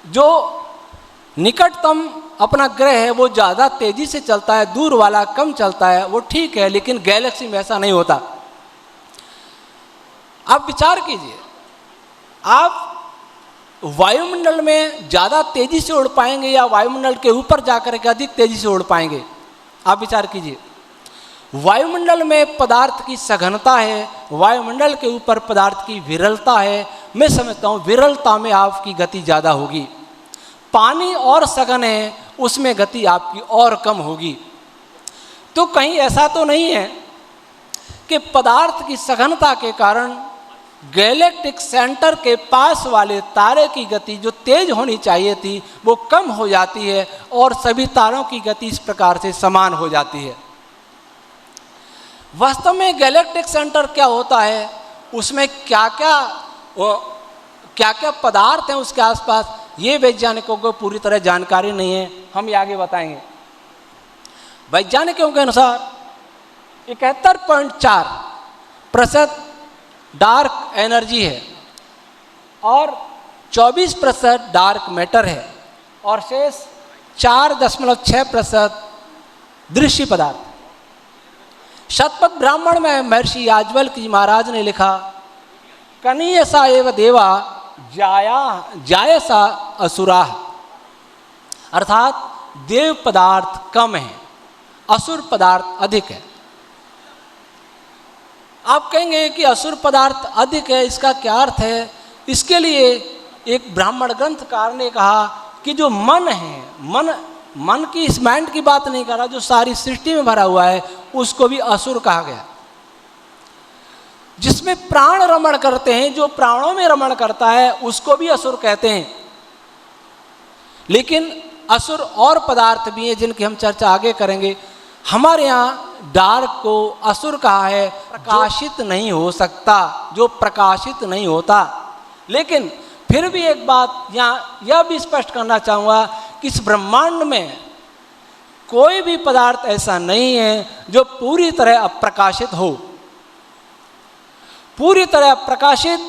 जो निकटतम अपना ग्रह है वो ज़्यादा तेजी से चलता है, दूर वाला कम चलता है, वो ठीक है। लेकिन गैलेक्सी में ऐसा नहीं होता। आप विचार कीजिए, आप वायुमंडल में ज़्यादा तेजी से उड़ पाएंगे या वायुमंडल के ऊपर जाकर के अधिक तेजी से उड़ पाएंगे? आप विचार कीजिए। वायुमंडल में पदार्थ की सघनता है, वायुमंडल के ऊपर पदार्थ की विरलता है। मैं समझता हूँ विरलता में आपकी गति ज़्यादा होगी। पानी और सघन है, उसमें गति आपकी और कम होगी। तो कहीं ऐसा तो नहीं है कि पदार्थ की सघनता के कारण गैलेक्टिक सेंटर के पास वाले तारे की गति जो तेज होनी चाहिए थी वो कम हो जाती है और सभी तारों की गति इस प्रकार से समान हो जाती है। वास्तव में गैलेक्टिक सेंटर क्या होता है, उसमें क्या क्या पदार्थ हैं उसके आसपास, ये वैज्ञानिकों को पूरी तरह जानकारी नहीं है। हम ये आगे बताएंगे। वैज्ञानिकों के अनुसार 71.4% डार्क एनर्जी है और 24% डार्क मैटर है और शेष 4.6% दृश्य पदार्थ। शतपथ ब्राह्मण में महर्षि याज्ञवल्क्य जी महाराज ने लिखा, कनीयसा एव देवा जायसा असुरा, अर्थात देव पदार्थ कम है, असुर पदार्थ अधिक है। आप कहेंगे कि असुर पदार्थ अधिक है, इसका क्या अर्थ है? इसके लिए एक ब्राह्मण ग्रंथकार ने कहा कि जो मन है, मन की इस माइंड की बात नहीं कर रहा, जो सारी सृष्टि में भरा हुआ है उसको भी असुर कहा गया। जिसमें प्राण रमण करते हैं, जो प्राणों में रमण करता है उसको भी असुर कहते हैं। लेकिन असुर और पदार्थ भी हैं जिनकी हम चर्चा आगे करेंगे। हमारे यहाँ डार्क को असुर कहा है, प्रकाशित नहीं हो सकता, जो प्रकाशित नहीं होता। लेकिन फिर भी एक बात यहाँ यह भी स्पष्ट करना चाहूँगा कि इस ब्रह्मांड में कोई भी पदार्थ ऐसा नहीं है जो पूरी तरह अप्रकाशित हो। पूरी तरह प्रकाशित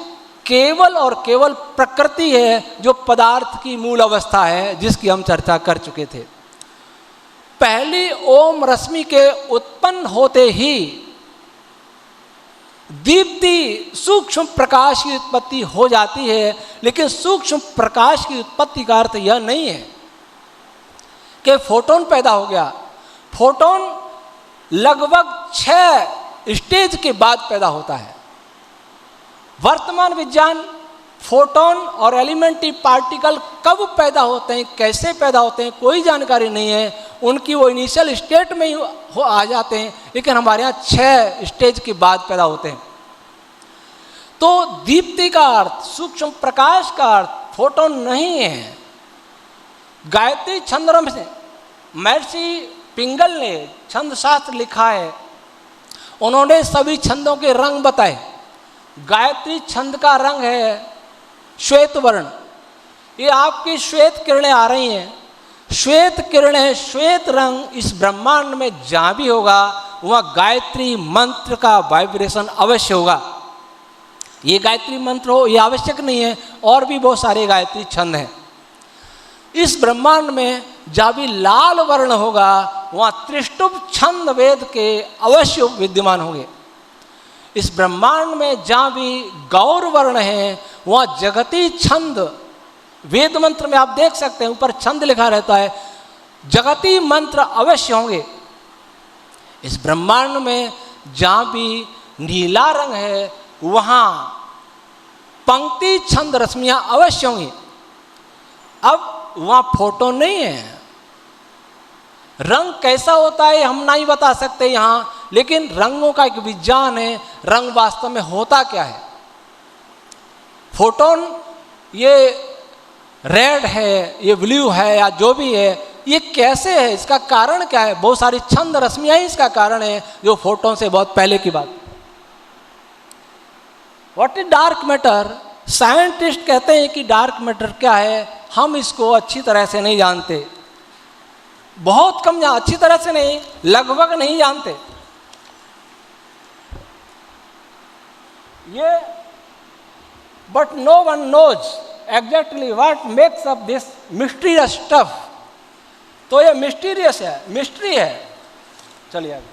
केवल और केवल प्रकृति है, जो पदार्थ की मूल अवस्था है, जिसकी हम चर्चा कर चुके थे। पहली ओम रश्मि के उत्पन्न होते ही दीप्ति सूक्ष्म प्रकाश की उत्पत्ति हो जाती है। लेकिन सूक्ष्म प्रकाश की उत्पत्ति का अर्थ यह नहीं है कि फोटोन पैदा हो गया। फोटोन लगभग 6 स्टेज के बाद पैदा होता है। वर्तमान विज्ञान फोटोन और एलिमेंट्री पार्टिकल कब पैदा होते हैं, कैसे पैदा होते हैं, कोई जानकारी नहीं है। उनकी वो इनिशियल स्टेट में ही आ जाते हैं, लेकिन हमारे यहाँ 6 स्टेज के बाद पैदा होते हैं। तो दीप्ति का अर्थ, सूक्ष्म प्रकाश का अर्थ फोटोन नहीं है। गायत्री छंदों से महर्षि पिंगल ने छंद शास्त्र लिखा है। उन्होंने सभी छंदों के रंग बताए। गायत्री छंद का रंग है श्वेत वर्ण। ये आपकी श्वेत किरणें आ रही हैं। श्वेत किरणें, श्वेत रंग इस ब्रह्मांड में जहाँ भी होगा वहाँ गायत्री मंत्र का वाइब्रेशन अवश्य होगा। ये गायत्री मंत्र हो ये आवश्यक नहीं है, और भी बहुत सारे गायत्री छंद हैं। इस ब्रह्मांड में जहाँ भी लाल वर्ण होगा वहाँ त्रिष्टुप छंद वेद के अवश्य विद्यमान होंगे। इस ब्रह्मांड में जहाँ भी गौर वर्ण है वहाँ जगती छंद, वेद मंत्र में आप देख सकते हैं ऊपर छंद लिखा रहता है, जगती मंत्र अवश्य होंगे। इस ब्रह्मांड में जहाँ भी नीला रंग है वहाँ पंक्ति छंद रश्मियाँ अवश्य होंगी। अब वहाँ फोटो नहीं है। रंग कैसा होता है हम नहीं बता सकते यहाँ, लेकिन रंगों का एक विज्ञान है। रंग वास्तव में होता क्या है। फोटोन ये रेड है, ये ब्लू है, या जो भी है, ये कैसे है, इसका कारण क्या है। बहुत सारी छंद रश्मियाँ ही इसका कारण है, जो फोटोन से बहुत पहले की बात। What is dark matter? Scientist कहते हैं कि डार्क मैटर क्या है, हम इसको अच्छी तरह से नहीं जानते। बहुत कम, अच्छी तरह से नहीं, लगभग नहीं जानते। ये but no one knows exactly what makes up this mysterious stuff. तो ये मिस्टीरियस है, मिस्ट्री है। चलिए आगे।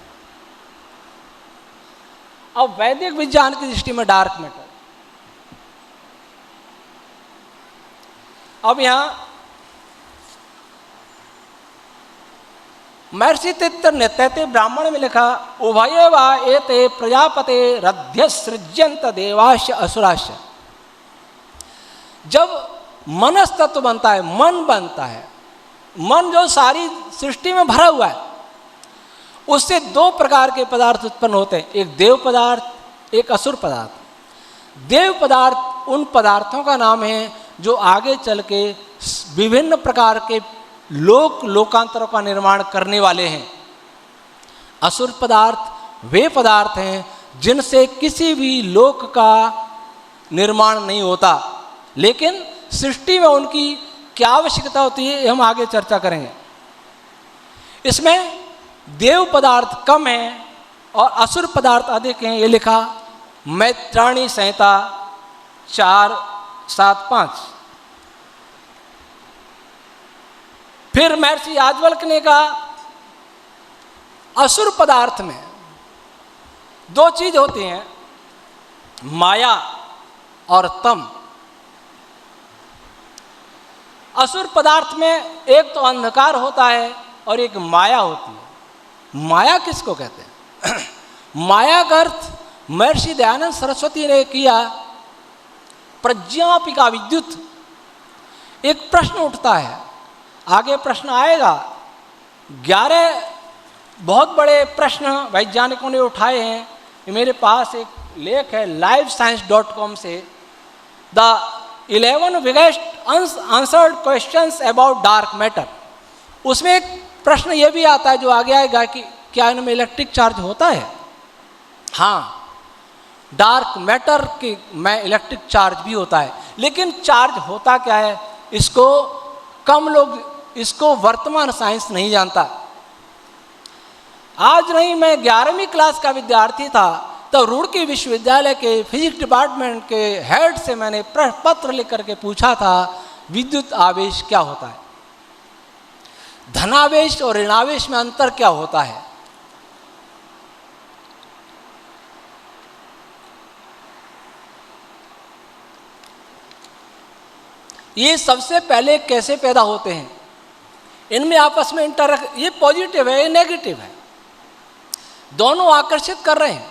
अब वैदिक विज्ञान की दृष्टि में डार्क मैटर। अब यहां महर्षि तित्र ने तैते ब्राह्मण में लिखा, उभये वा एते प्रजापते रध्य सृज्यंत देवाश्य असुराश्य। जब मनस तत्व बनता है, मन बनता है, मन जो सारी सृष्टि में भरा हुआ है, उससे 2 प्रकार के पदार्थ उत्पन्न होते हैं, एक देव पदार्थ, एक असुर पदार्थ। देव पदार्थ उन पदार्थों का नाम है जो आगे चल के विभिन्न प्रकार के लोकांतरों का निर्माण करने वाले हैं। असुर पदार्थ वे पदार्थ हैं जिनसे किसी भी लोक का निर्माण नहीं होता, लेकिन सृष्टि में उनकी क्या आवश्यकता होती है हम आगे चर्चा करेंगे। इसमें देव पदार्थ कम है और असुर पदार्थ अधिक हैं। ये लिखा मैत्राणी संहिता 4.7.5। फिर महर्षि याज्ञवल्क्य ने कहा असुर पदार्थ में 2 चीज होती हैं, माया और तम। असुर पदार्थ में एक तो अंधकार होता है और एक माया होती है। माया किसको कहते हैं? माया का अर्थ महर्षि दयानंद सरस्वती ने किया प्रज्ञापिका विद्युत। एक प्रश्न उठता है, आगे प्रश्न आएगा। 11 बहुत बड़े प्रश्न वैज्ञानिकों ने उठाए हैं। मेरे पास एक लेख है livescience.com से, the 11 biggest answered questions about dark matter. उसमें एक प्रश्न ये भी आता है जो आगे आएगा कि क्या इनमें इलेक्ट्रिक चार्ज होता है। हाँ, डार्क मैटर में इलेक्ट्रिक चार्ज भी होता है, लेकिन चार्ज होता क्या है इसको कम लोग, इसको वर्तमान साइंस नहीं जानता। आज नहीं, मैं 11वीं क्लास का विद्यार्थी था तो रुड़की विश्वविद्यालय के फिजिक्स डिपार्टमेंट के हेड से मैंने पत्र लिख करके पूछा था विद्युत आवेश क्या होता है, धनावेश और ऋणावेश में अंतर क्या होता है। ये सबसे पहले कैसे पैदा होते हैं, इनमें आपस में ये पॉजिटिव है, ये नेगेटिव है, दोनों आकर्षित कर रहे हैं।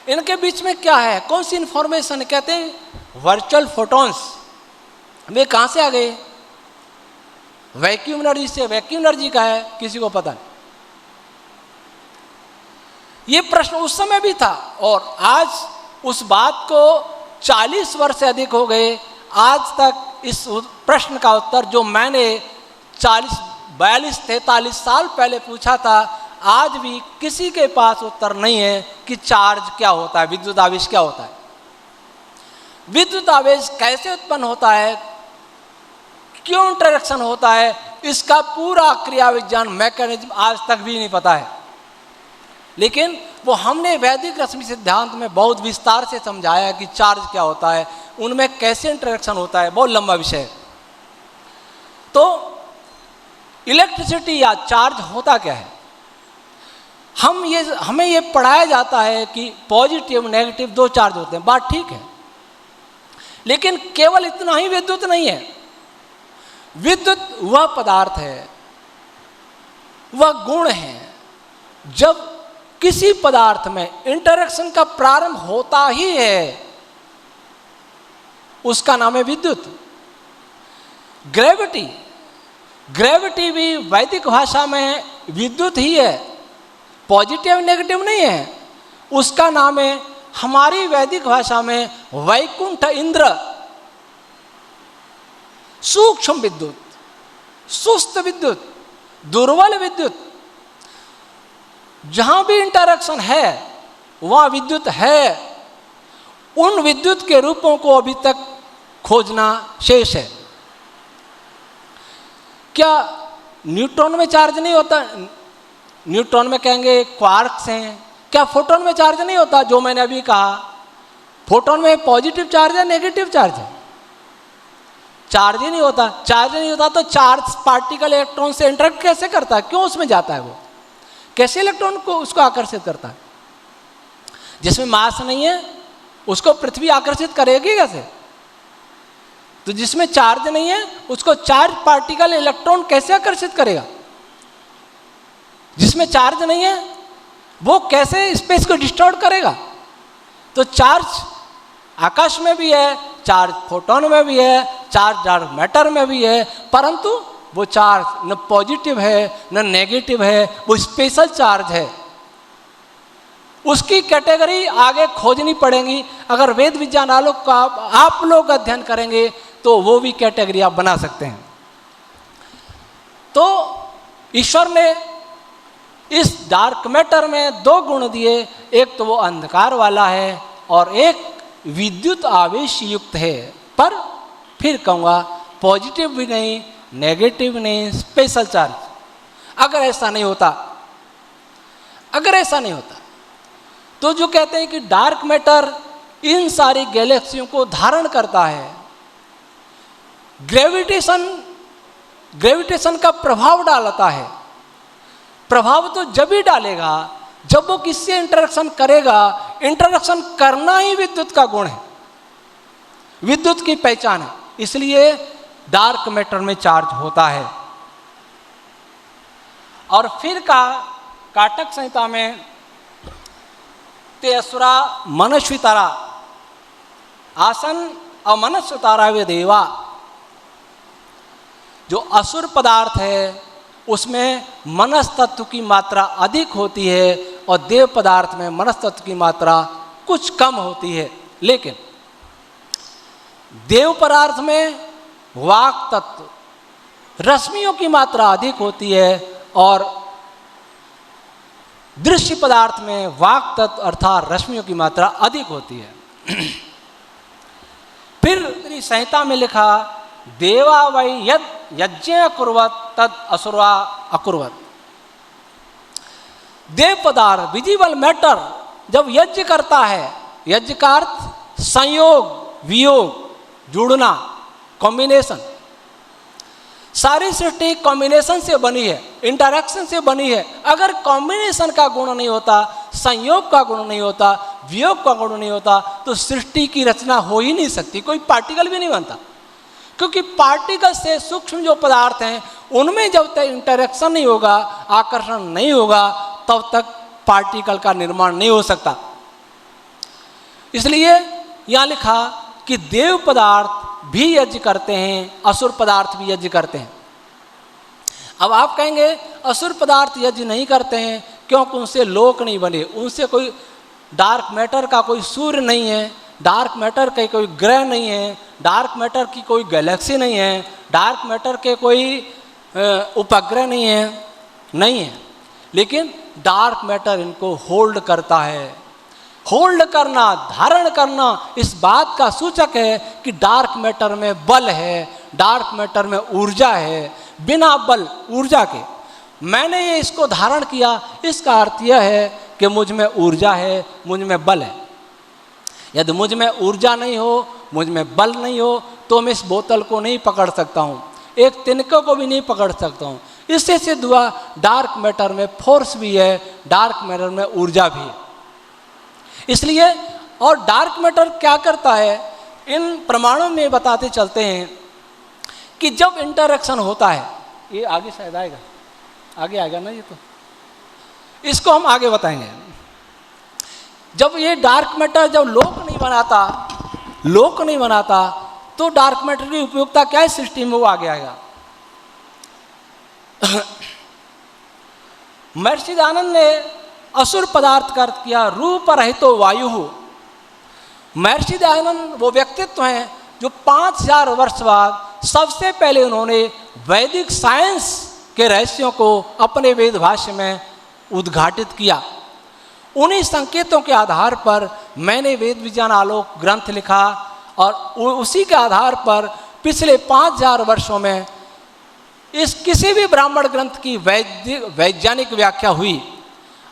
इनके बीच में क्या है, कौन सी इंफॉर्मेशन, कहते हैं वर्चुअल फोटॉन्स। वे कहां से आ गए, वैक्यूम एनर्जी से। वैक्यूम एनर्जी का है किसी को पता नहीं। ये प्रश्न उस समय भी था और आज उस बात को 40 वर्ष से अधिक हो गए, आज तक इस प्रश्न का उत्तर जो मैंने 42-43 साल पहले पूछा था, आज भी किसी के पास उत्तर नहीं है कि चार्ज क्या होता है, विद्युत आवेश क्या होता है, विद्युत आवेश कैसे उत्पन्न होता है, क्यों इंटरेक्शन होता है, इसका पूरा क्रिया विज्ञान मैकेनिज्म आज तक भी नहीं पता है। लेकिन वो हमने वैदिक रश्मि सिद्धांत में बहुत विस्तार से समझाया कि चार्ज क्या होता है, उनमें कैसे इंटरेक्शन होता है, बहुत लंबा विषय है। तो इलेक्ट्रिसिटी या चार्ज होता क्या है, हमें ये पढ़ाया जाता है कि पॉजिटिव नेगेटिव दो चार्ज होते हैं, बात ठीक है, लेकिन केवल इतना ही विद्युत नहीं है। विद्युत वह पदार्थ है, वह गुण है, जब किसी पदार्थ में इंटरेक्शन का प्रारंभ होता ही है उसका नाम है विद्युत। ग्रेविटी भी वैदिक भाषा में विद्युत ही है, पॉजिटिव नेगेटिव नहीं है, उसका नाम है हमारी वैदिक भाषा में वैकुंठ इंद्र। सूक्ष्म विद्युत, सुस्त विद्युत, दुर्बल विद्युत, जहां भी इंटरेक्शन है वहां विद्युत है। उन विद्युत के रूपों को अभी तक खोजना शेष है। क्या न्यूट्रॉन में चार्ज नहीं होता, न्यूट्रॉन में कहेंगे क्वार्क्स हैं, क्या फोटोन में चार्ज नहीं होता, जो मैंने अभी कहा फोटोन में पॉजिटिव चार्ज है नेगेटिव चार्ज है, चार्ज ही नहीं होता। चार्ज नहीं होता तो चार्ज पार्टिकल इलेक्ट्रॉन से इंटरेक्ट कैसे करता है, क्यों उसमें जाता है, वो कैसे इलेक्ट्रॉन को उसको आकर्षित करता है। जिसमें मास नहीं है उसको पृथ्वी आकर्षित करेगी कैसे, तो जिसमें चार्ज नहीं है उसको चार्ज पार्टिकल इलेक्ट्रॉन कैसे आकर्षित करेगा। जिसमें चार्ज नहीं है वो कैसे स्पेस को डिस्टॉर्ट करेगा। तो चार्ज आकाश में भी है, चार्ज फोटोन में भी है, चार्ज डार्क मैटर में भी है, परंतु वो चार्ज न पॉजिटिव है न नेगेटिव है, वो स्पेशल चार्ज है। उसकी कैटेगरी आगे खोजनी पड़ेगी। अगर वेद विज्ञान आलोक का आप लोग अध्ययन करेंगे तो वो भी कैटेगरी आप बना सकते हैं। तो ईश्वर ने इस डार्क मैटर में दो गुण दिए, एक तो वो अंधकार वाला है और एक विद्युत आवेश युक्त है। पर फिर कहूँगा पॉजिटिव भी नहीं नेगेटिव नहीं, स्पेशल चार्ज। अगर ऐसा नहीं होता तो जो कहते हैं कि डार्क मैटर इन सारी गैलेक्सियों को धारण करता है, ग्रेविटेशन का प्रभाव डालता है। प्रभाव तो जब ही डालेगा जब वो किससे इंटरेक्शन करेगा। इंटरेक्शन करना ही विद्युत का गुण है, विद्युत की पहचान है। इसलिए डार्क मैटर में चार्ज होता है। और फिर काटक संहिता में तेसुरा मनस्वितारा आसन अमनस्वितारा वे देवा, जो असुर पदार्थ है उसमें मनस तत्व की मात्रा अधिक होती है और देव पदार्थ में मनस तत्व की मात्रा कुछ कम होती है, लेकिन देव पदार्थ में वाक तत्व रश्मियों की मात्रा अधिक होती है और दृश्य पदार्थ में वाक तत्व अर्थात रश्मियों की मात्रा अधिक होती है। फिर संहिता में लिखा देवा वै यद यज्ञ कुर्वत तद असुरा अकुर्वत। देव पदार्थ विजिबल मैटर जब यज्ञ करता है, यज्ञ का अर्थ संयोग, वियोग, जुड़ना, कॉम्बिनेशन। सारी सृष्टि कॉम्बिनेशन से बनी है, इंटरैक्शन से बनी है। अगर कॉम्बिनेशन का गुण नहीं होता, संयोग का गुण नहीं होता, वियोग का गुण नहीं होता, तो सृष्टि की रचना हो ही नहीं सकती, कोई पार्टिकल भी नहीं बनता। क्योंकि पार्टिकल से सूक्ष्म जो पदार्थ हैं उनमें जब तक इंटरैक्शन नहीं होगा, आकर्षण नहीं होगा, तब तक पार्टिकल का निर्माण नहीं हो सकता। इसलिए यहाँ लिखा कि देव पदार्थ भी यज्ञ करते हैं, असुर पदार्थ भी यज्ञ करते हैं। अब आप कहेंगे असुर पदार्थ यज्ञ नहीं करते हैं क्योंकि उनसे लोक नहीं बने, उनसे कोई डार्क मैटर का कोई सूर्य नहीं है, डार्क मैटर के कोई ग्रह नहीं है, डार्क मैटर की कोई गैलेक्सी नहीं है, डार्क मैटर के कोई उपग्रह नहीं है। लेकिन डार्क मैटर इनको होल्ड करता है। होल्ड करना, धारण करना इस बात का सूचक है कि डार्क मैटर में बल है, डार्क मैटर में ऊर्जा है। बिना बल ऊर्जा के मैंने ये इसको धारण किया, इसका अर्थ यह है कि मुझ में ऊर्जा है, मुझ में बल है। यदि मुझ में ऊर्जा नहीं हो, मुझ में बल नहीं हो, तो मैं इस बोतल को नहीं पकड़ सकता हूँ, एक तिनके को भी नहीं पकड़ सकता हूँ। इससे सिद्ध हुआ डार्क मैटर में फोर्स भी है, डार्क मैटर में ऊर्जा भी है। इसलिए और डार्क मैटर क्या करता है, इन प्रमाणों में बताते चलते हैं कि जब इंटरैक्शन होता है, ये आगे शायद आएगा, आगे आएगा ना, ये तो इसको हम आगे बताएंगे। जब ये डार्क मैटर जब लोक नहीं बनाता तो डार्क मैटर की उपयोगिता क्या है सृष्टि में, वो आगे आएगा। महर्षि दयानंद ने असुर पदार्थ का अर्थ किया रूप रहितो वायु। महर्षि दयानंद वो व्यक्तित्व हैं जो 5000 वर्ष बाद सबसे पहले उन्होंने वैदिक साइंस के रहस्यों को अपने वेद भाष्य में उद्घाटित किया। उन्हीं संकेतों के आधार पर मैंने वेद विज्ञान आलोक ग्रंथ लिखा और उसी के आधार पर पिछले 5000 वर्षों में इस किसी भी ब्राह्मण ग्रंथ की वैज्ञानिक व्याख्या हुई।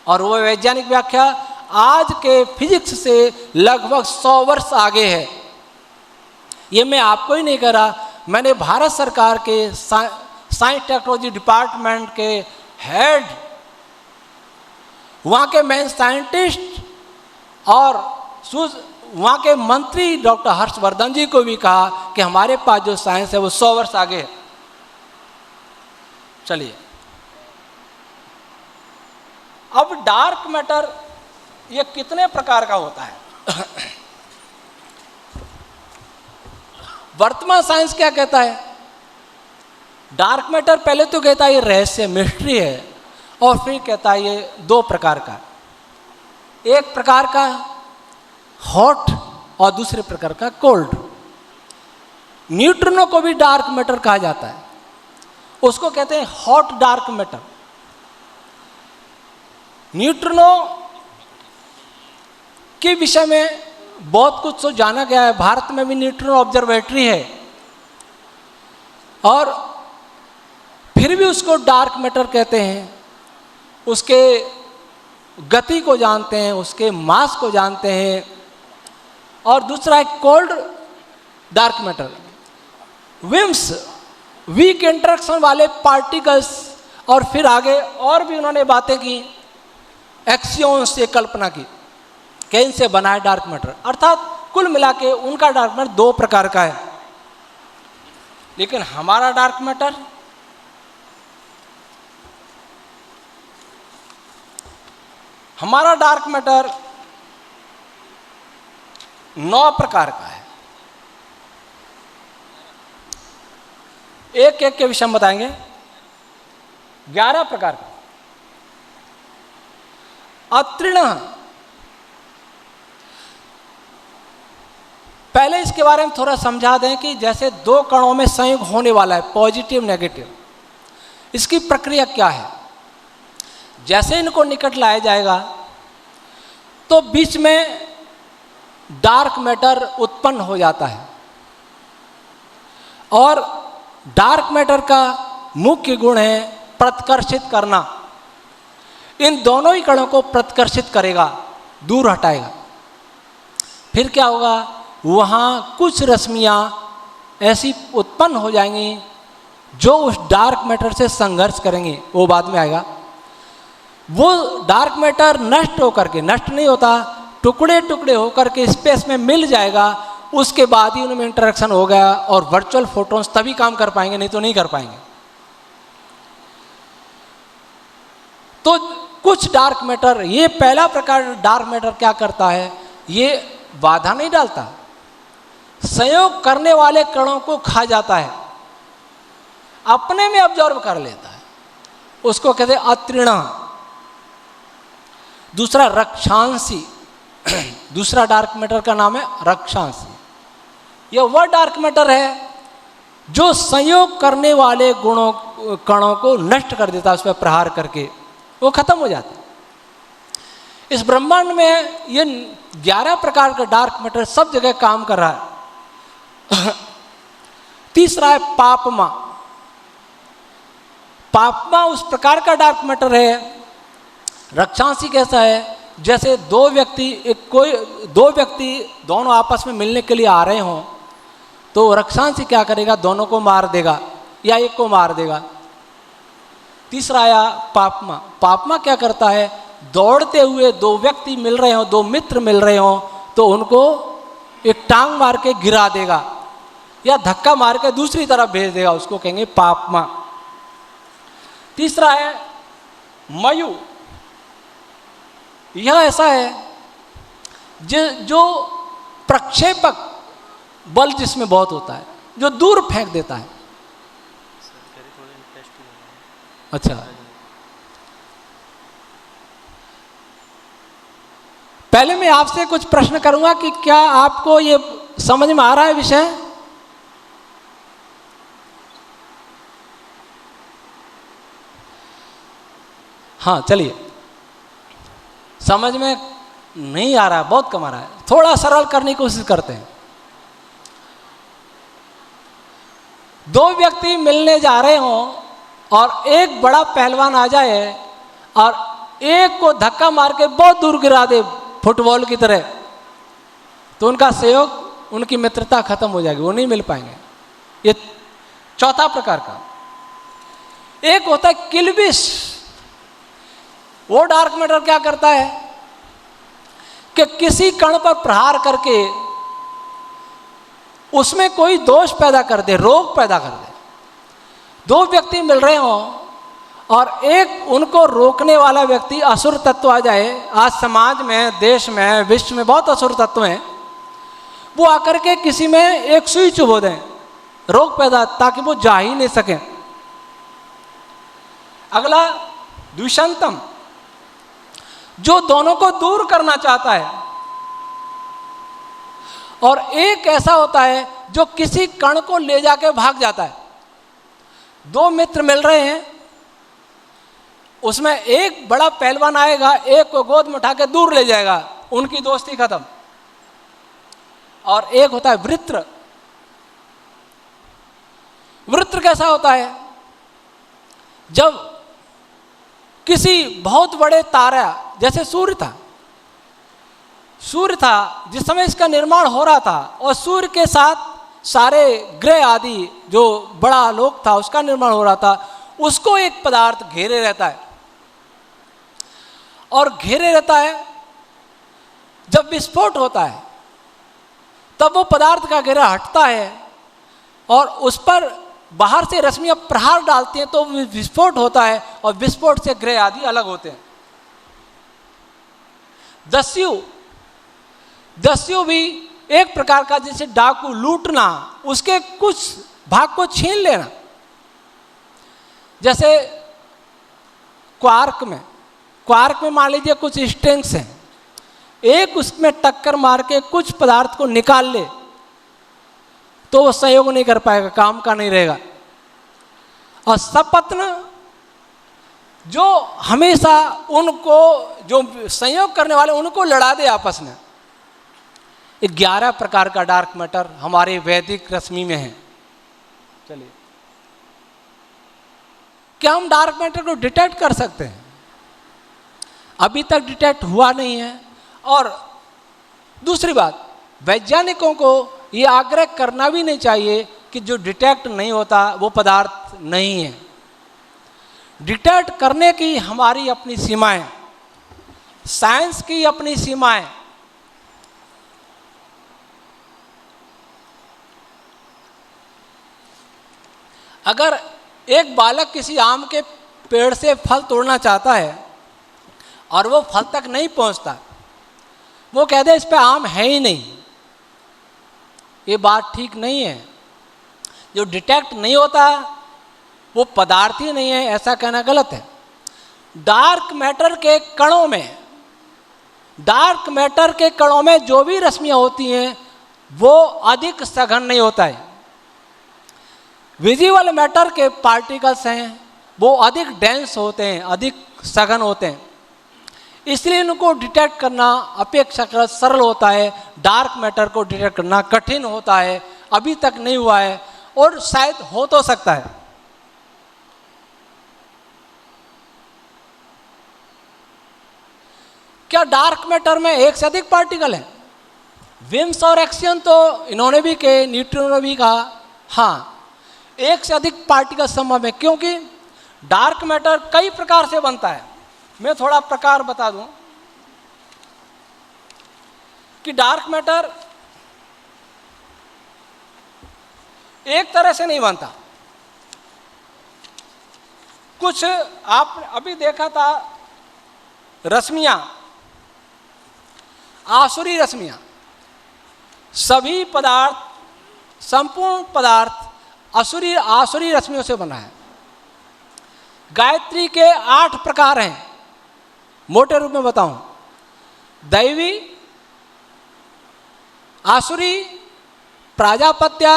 और वो वैज्ञानिक व्याख्या आज के फिजिक्स से लगभग 100 वर्ष आगे है। ये मैं आपको ही नहीं कह रहा, मैंने भारत सरकार के साइंस टेक्नोलॉजी डिपार्टमेंट के हेड, वहाँ के मेन साइंटिस्ट और वहाँ के मंत्री डॉक्टर हर्षवर्धन जी को भी कहा कि हमारे पास जो साइंस है वो 100 वर्ष आगे है। चलिए, अब डार्क मैटर ये कितने प्रकार का होता है? वर्तमान साइंस क्या कहता है? डार्क मैटर पहले तो कहता है ये रहस्य, मिस्ट्री है, और फिर कहता है ये 2 प्रकार का, एक प्रकार का हॉट और दूसरे प्रकार का कोल्ड। न्यूट्रिनो को भी डार्क मैटर कहा जाता है, उसको कहते हैं हॉट डार्क मैटर। न्यूट्रिनो के विषय में बहुत कुछ तो जाना गया है। भारत में भी न्यूट्रिनो ऑब्जर्वेटरी है और फिर भी उसको डार्क मैटर कहते हैं। उसके गति को जानते हैं, उसके मास को जानते हैं। और दूसरा है cold dark matter, WIMPs, weak interaction वाले पार्टिकल्स। और फिर आगे और भी उन्होंने बातें की, एक्सियन से कल्पना की कि इनसे बना है डार्क मैटर। अर्थात कुल मिला के उनका डार्क मैटर 2 प्रकार का है। लेकिन हमारा डार्क मैटर हमारा डार्क मैटर 9 प्रकार का है। एक एक के विषय में बताएंगे। 11 प्रकार का। अत्रिण पहले इसके बारे में थोड़ा समझा दें कि जैसे दो कणों में संयोग होने वाला है, पॉजिटिव नेगेटिव, इसकी प्रक्रिया क्या है। जैसे इनको निकट लाया जाएगा तो बीच में डार्क मैटर उत्पन्न हो जाता है, और डार्क मैटर का मुख्य गुण है प्रतिकर्षित करना। इन दोनों ही कणों को प्रतिकर्षित करेगा, दूर हटाएगा। फिर क्या होगा, वहाँ कुछ रश्मियाँ ऐसी उत्पन्न हो जाएंगी जो उस डार्क मैटर से संघर्ष करेंगी, वो बाद में आएगा। वो डार्क मैटर नष्ट होकर के, नष्ट नहीं होता, टुकड़े टुकड़े होकर के स्पेस में मिल जाएगा, उसके बाद ही उनमें इंटरेक्शन हो गया और वर्चुअल फोटॉन्स तभी काम कर पाएंगे, नहीं तो नहीं कर पाएंगे। तो कुछ डार्क मैटर, ये पहला प्रकार डार्क मैटर क्या करता है, ये बाधा नहीं डालता, संयोग करने वाले कणों को खा जाता है, अपने में ऑब्जर्व कर लेता है, उसको कहते हैं अत्रिणा। दूसरा रक्षांशी, दूसरा डार्क मैटर का नाम है रक्षांशी। यह वह डार्क मैटर है जो संयोग करने वाले कणों को नष्ट कर देता है, उस पर प्रहार करके वो खत्म हो जाता है। इस ब्रह्मांड में ये 11 प्रकार का डार्क मैटर सब जगह काम कर रहा है। तीसरा है पापमा। पापमा उस प्रकार का डार्क मैटर है, रक्षांशी कैसा है, जैसे दो व्यक्ति दोनों आपस में मिलने के लिए आ रहे हों, तो रक्षांशी क्या करेगा, दोनों को मार देगा या एक को मार देगा। तीसरा आया पापमा। पापमा क्या करता है, दौड़ते हुए दो व्यक्ति मिल रहे हों, दो मित्र मिल रहे हों, तो उनको एक टांग मार के गिरा देगा या धक्का मार के दूसरी तरफ भेज देगा, उसको कहेंगे पापमा। तीसरा है मयु। यह ऐसा है जो प्रक्षेपक बल जिसमें बहुत होता है, जो दूर फेंक देता है। अच्छा, पहले मैं आपसे कुछ प्रश्न करूंगा कि क्या आपको ये समझ में आ रहा है विषय? हाँ, चलिए। समझ में नहीं आ रहा है, बहुत कम आ रहा है, थोड़ा सरल करने की कोशिश करते हैं। दो व्यक्ति मिलने जा रहे हों और एक बड़ा पहलवान आ जाए और एक को धक्का मार के बहुत दूर गिरा दे फुटबॉल की तरह, तो उनका सहयोग, उनकी मित्रता खत्म हो जाएगी, वो नहीं मिल पाएंगे। ये चौथा प्रकार का। एक होता है किल्बिश। वो डार्क मैटर क्या करता है कि किसी कण पर प्रहार करके उसमें कोई दोष पैदा कर दे, रोग पैदा कर दे। दो व्यक्ति मिल रहे हों और एक उनको रोकने वाला व्यक्ति असुर तत्व आ जाए। आज समाज में, देश में, विश्व में बहुत असुर तत्व हैं, वो आकर के किसी में एक सुई चुभो दें, रोग पैदा, ताकि वो जा ही नहीं सके। अगला द्विषंतम, जो दोनों को दूर करना चाहता है। और एक ऐसा होता है जो किसी कण को ले जाके भाग जाता है। दो मित्र मिल रहे हैं, उसमें एक बड़ा पहलवान आएगा, एक को गोद में उठा के दूर ले जाएगा, उनकी दोस्ती खत्म। और एक होता है वृत्र। वृत्र कैसा होता है, जब किसी बहुत बड़े तारा, जैसे सूर्य था जिस समय इसका निर्माण हो रहा था, और सूर्य के साथ सारे ग्रह आदि जो बड़ा आलोक था उसका निर्माण हो रहा था, उसको एक पदार्थ घेरे रहता है। और घेरे रहता है, जब विस्फोट होता है तब वो पदार्थ का घेरा हटता है और उस पर बाहर से रश्मियां प्रहार डालती हैं, तो विस्फोट होता है और विस्फोट से ग्रह आदि अलग होते हैं। दस्यु भी एक प्रकार का, जैसे डाकू, लूटना, उसके कुछ भाग को छीन लेना। जैसे क्वार्क में मान लीजिए कुछ स्ट्रिंग्स हैं, एक उसमें टक्कर मार के कुछ पदार्थ को निकाल ले तो वो संयोग नहीं कर पाएगा, काम का नहीं रहेगा। और सपत्न जो हमेशा उनको, जो संयोग करने वाले उनको लड़ा दे आपस में। 11 प्रकार का डार्क मैटर हमारे वैदिक रश्मि में है। चलिए, क्या हम डार्क मैटर को डिटेक्ट कर सकते हैं? अभी तक डिटेक्ट हुआ नहीं है। और दूसरी बात, वैज्ञानिकों को ये आग्रह करना भी नहीं चाहिए कि जो डिटेक्ट नहीं होता वो पदार्थ नहीं है। डिटेक्ट करने की हमारी अपनी सीमाएं, साइंस की अपनी सीमाएं। अगर एक बालक किसी आम के पेड़ से फल तोड़ना चाहता है और वो फल तक नहीं पहुंचता, वो कहते हैं इस पे आम है ही नहीं, ये बात ठीक नहीं है। जो डिटेक्ट नहीं होता वो पदार्थ ही नहीं है, ऐसा कहना गलत है। डार्क मैटर के कणों में, डार्क मैटर के कणों में जो भी रश्मियां होती हैं वो अधिक सघन नहीं होता है। विजिबल मैटर के पार्टिकल्स हैं वो अधिक डेंस होते हैं, अधिक सघन होते हैं, इसलिए इनको डिटेक्ट करना अपेक्षाकृत सरल होता है। डार्क मैटर को डिटेक्ट करना कठिन होता है, अभी तक नहीं हुआ है और शायद हो तो सकता है। क्या डार्क मैटर में एक से अधिक पार्टिकल हैं? विम्स और एक्सियन तो इन्होंने भी कहे, न्यूट्रिनो ने भी कहा, हाँ एक से अधिक पार्टिकल संभव है, क्योंकि डार्क मैटर कई प्रकार से बनता है। मैं थोड़ा प्रकार बता दूं कि डार्क मैटर एक तरह से नहीं बनता। कुछ आप अभी देखा था रश्मियां, आसुरी रश्मियां, सभी पदार्थ, संपूर्ण पदार्थ आसुरी रश्मियों से बना है। गायत्री के 8 प्रकार हैं, मोटे रूप में बताऊं, दैवी, आसुरी, प्राजापत्या,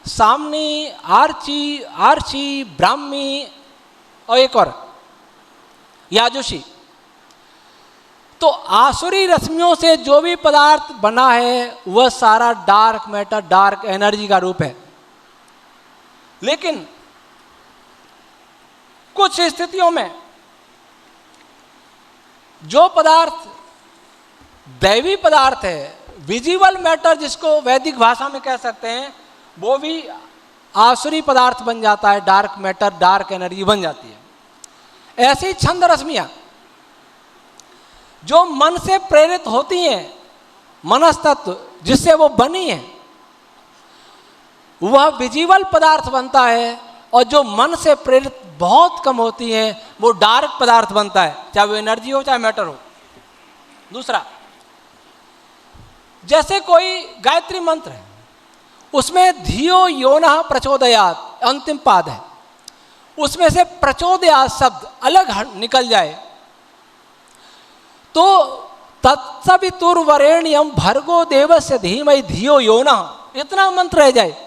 सामनी, आर्ची, ब्राह्मी और एक और याजुषी। तो आसुरी रश्मियों से जो भी पदार्थ बना है वह सारा डार्क मैटर, डार्क एनर्जी का रूप है। लेकिन कुछ स्थितियों में जो पदार्थ दैवी पदार्थ है, विजिबल मैटर जिसको वैदिक भाषा में कह सकते हैं, वो भी आसुरी पदार्थ बन जाता है, डार्क मैटर, डार्क एनर्जी बन जाती है। ऐसी छंद रश्मियां जो मन से प्रेरित होती हैं, मनस्तत्व जिससे वो बनी है, वह विजिबल पदार्थ बनता है। और जो मन से प्रेरित बहुत कम होती है वो डार्क पदार्थ बनता है, चाहे वो एनर्जी हो चाहे मैटर हो। दूसरा, जैसे कोई गायत्री मंत्र है, उसमें धियो योनः प्रचोदयात अंतिम पाद है, उसमें से प्रचोदयात शब्द अलग निकल जाए तो तत्सवितुर्वरेण्यम भर्गो देवस्य धीमहि धियो योनः, इतना मंत्र रह जाए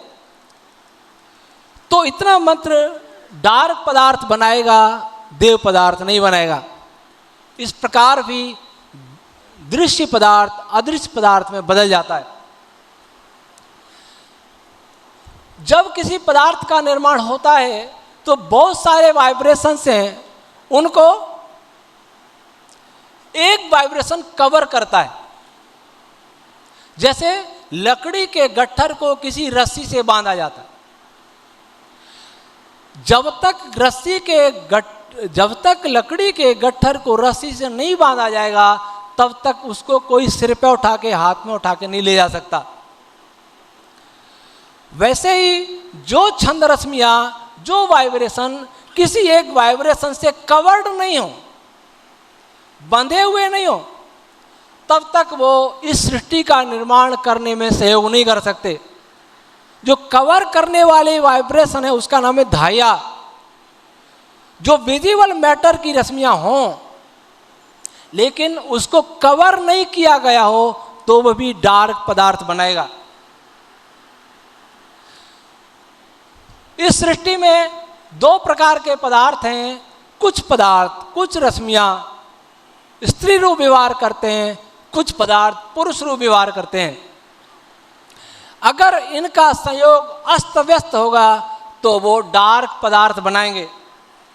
तो इतना मंत्र डार्क पदार्थ बनाएगा, देव पदार्थ नहीं बनाएगा। इस प्रकार भी दृश्य पदार्थ अदृश्य पदार्थ में बदल जाता है। जब किसी पदार्थ का निर्माण होता है तो बहुत सारे वाइब्रेशंस हैं, उनको एक वाइब्रेशन कवर करता है। जैसे लकड़ी के गट्ठर को किसी रस्सी से बांधा जाता है, जब तक लकड़ी के गट्ठर को रस्सी से नहीं बांधा जाएगा तब तक उसको कोई सिर पे उठा के, हाथ में उठा के नहीं ले जा सकता। वैसे ही जो छंद रश्मियां, जो वाइब्रेशन किसी एक वाइब्रेशन से कवर्ड नहीं हो, बंधे हुए नहीं हो, तब तक वो इस सृष्टि का निर्माण करने में सहयोग नहीं कर सकते। जो कवर करने वाले वाइब्रेशन है उसका नाम है धाया। जो विजिबल मैटर की रश्मियां हों लेकिन उसको कवर नहीं किया गया हो तो वह भी डार्क पदार्थ बनाएगा। इस सृष्टि में दो प्रकार के पदार्थ हैं। कुछ पदार्थ, कुछ रश्मियां स्त्री रूप व्यवहार करते हैं, कुछ पदार्थ पुरुष रूप व्यवहार करते हैं। अगर इनका संयोग अस्त व्यस्त होगा तो वो डार्क पदार्थ बनाएंगे,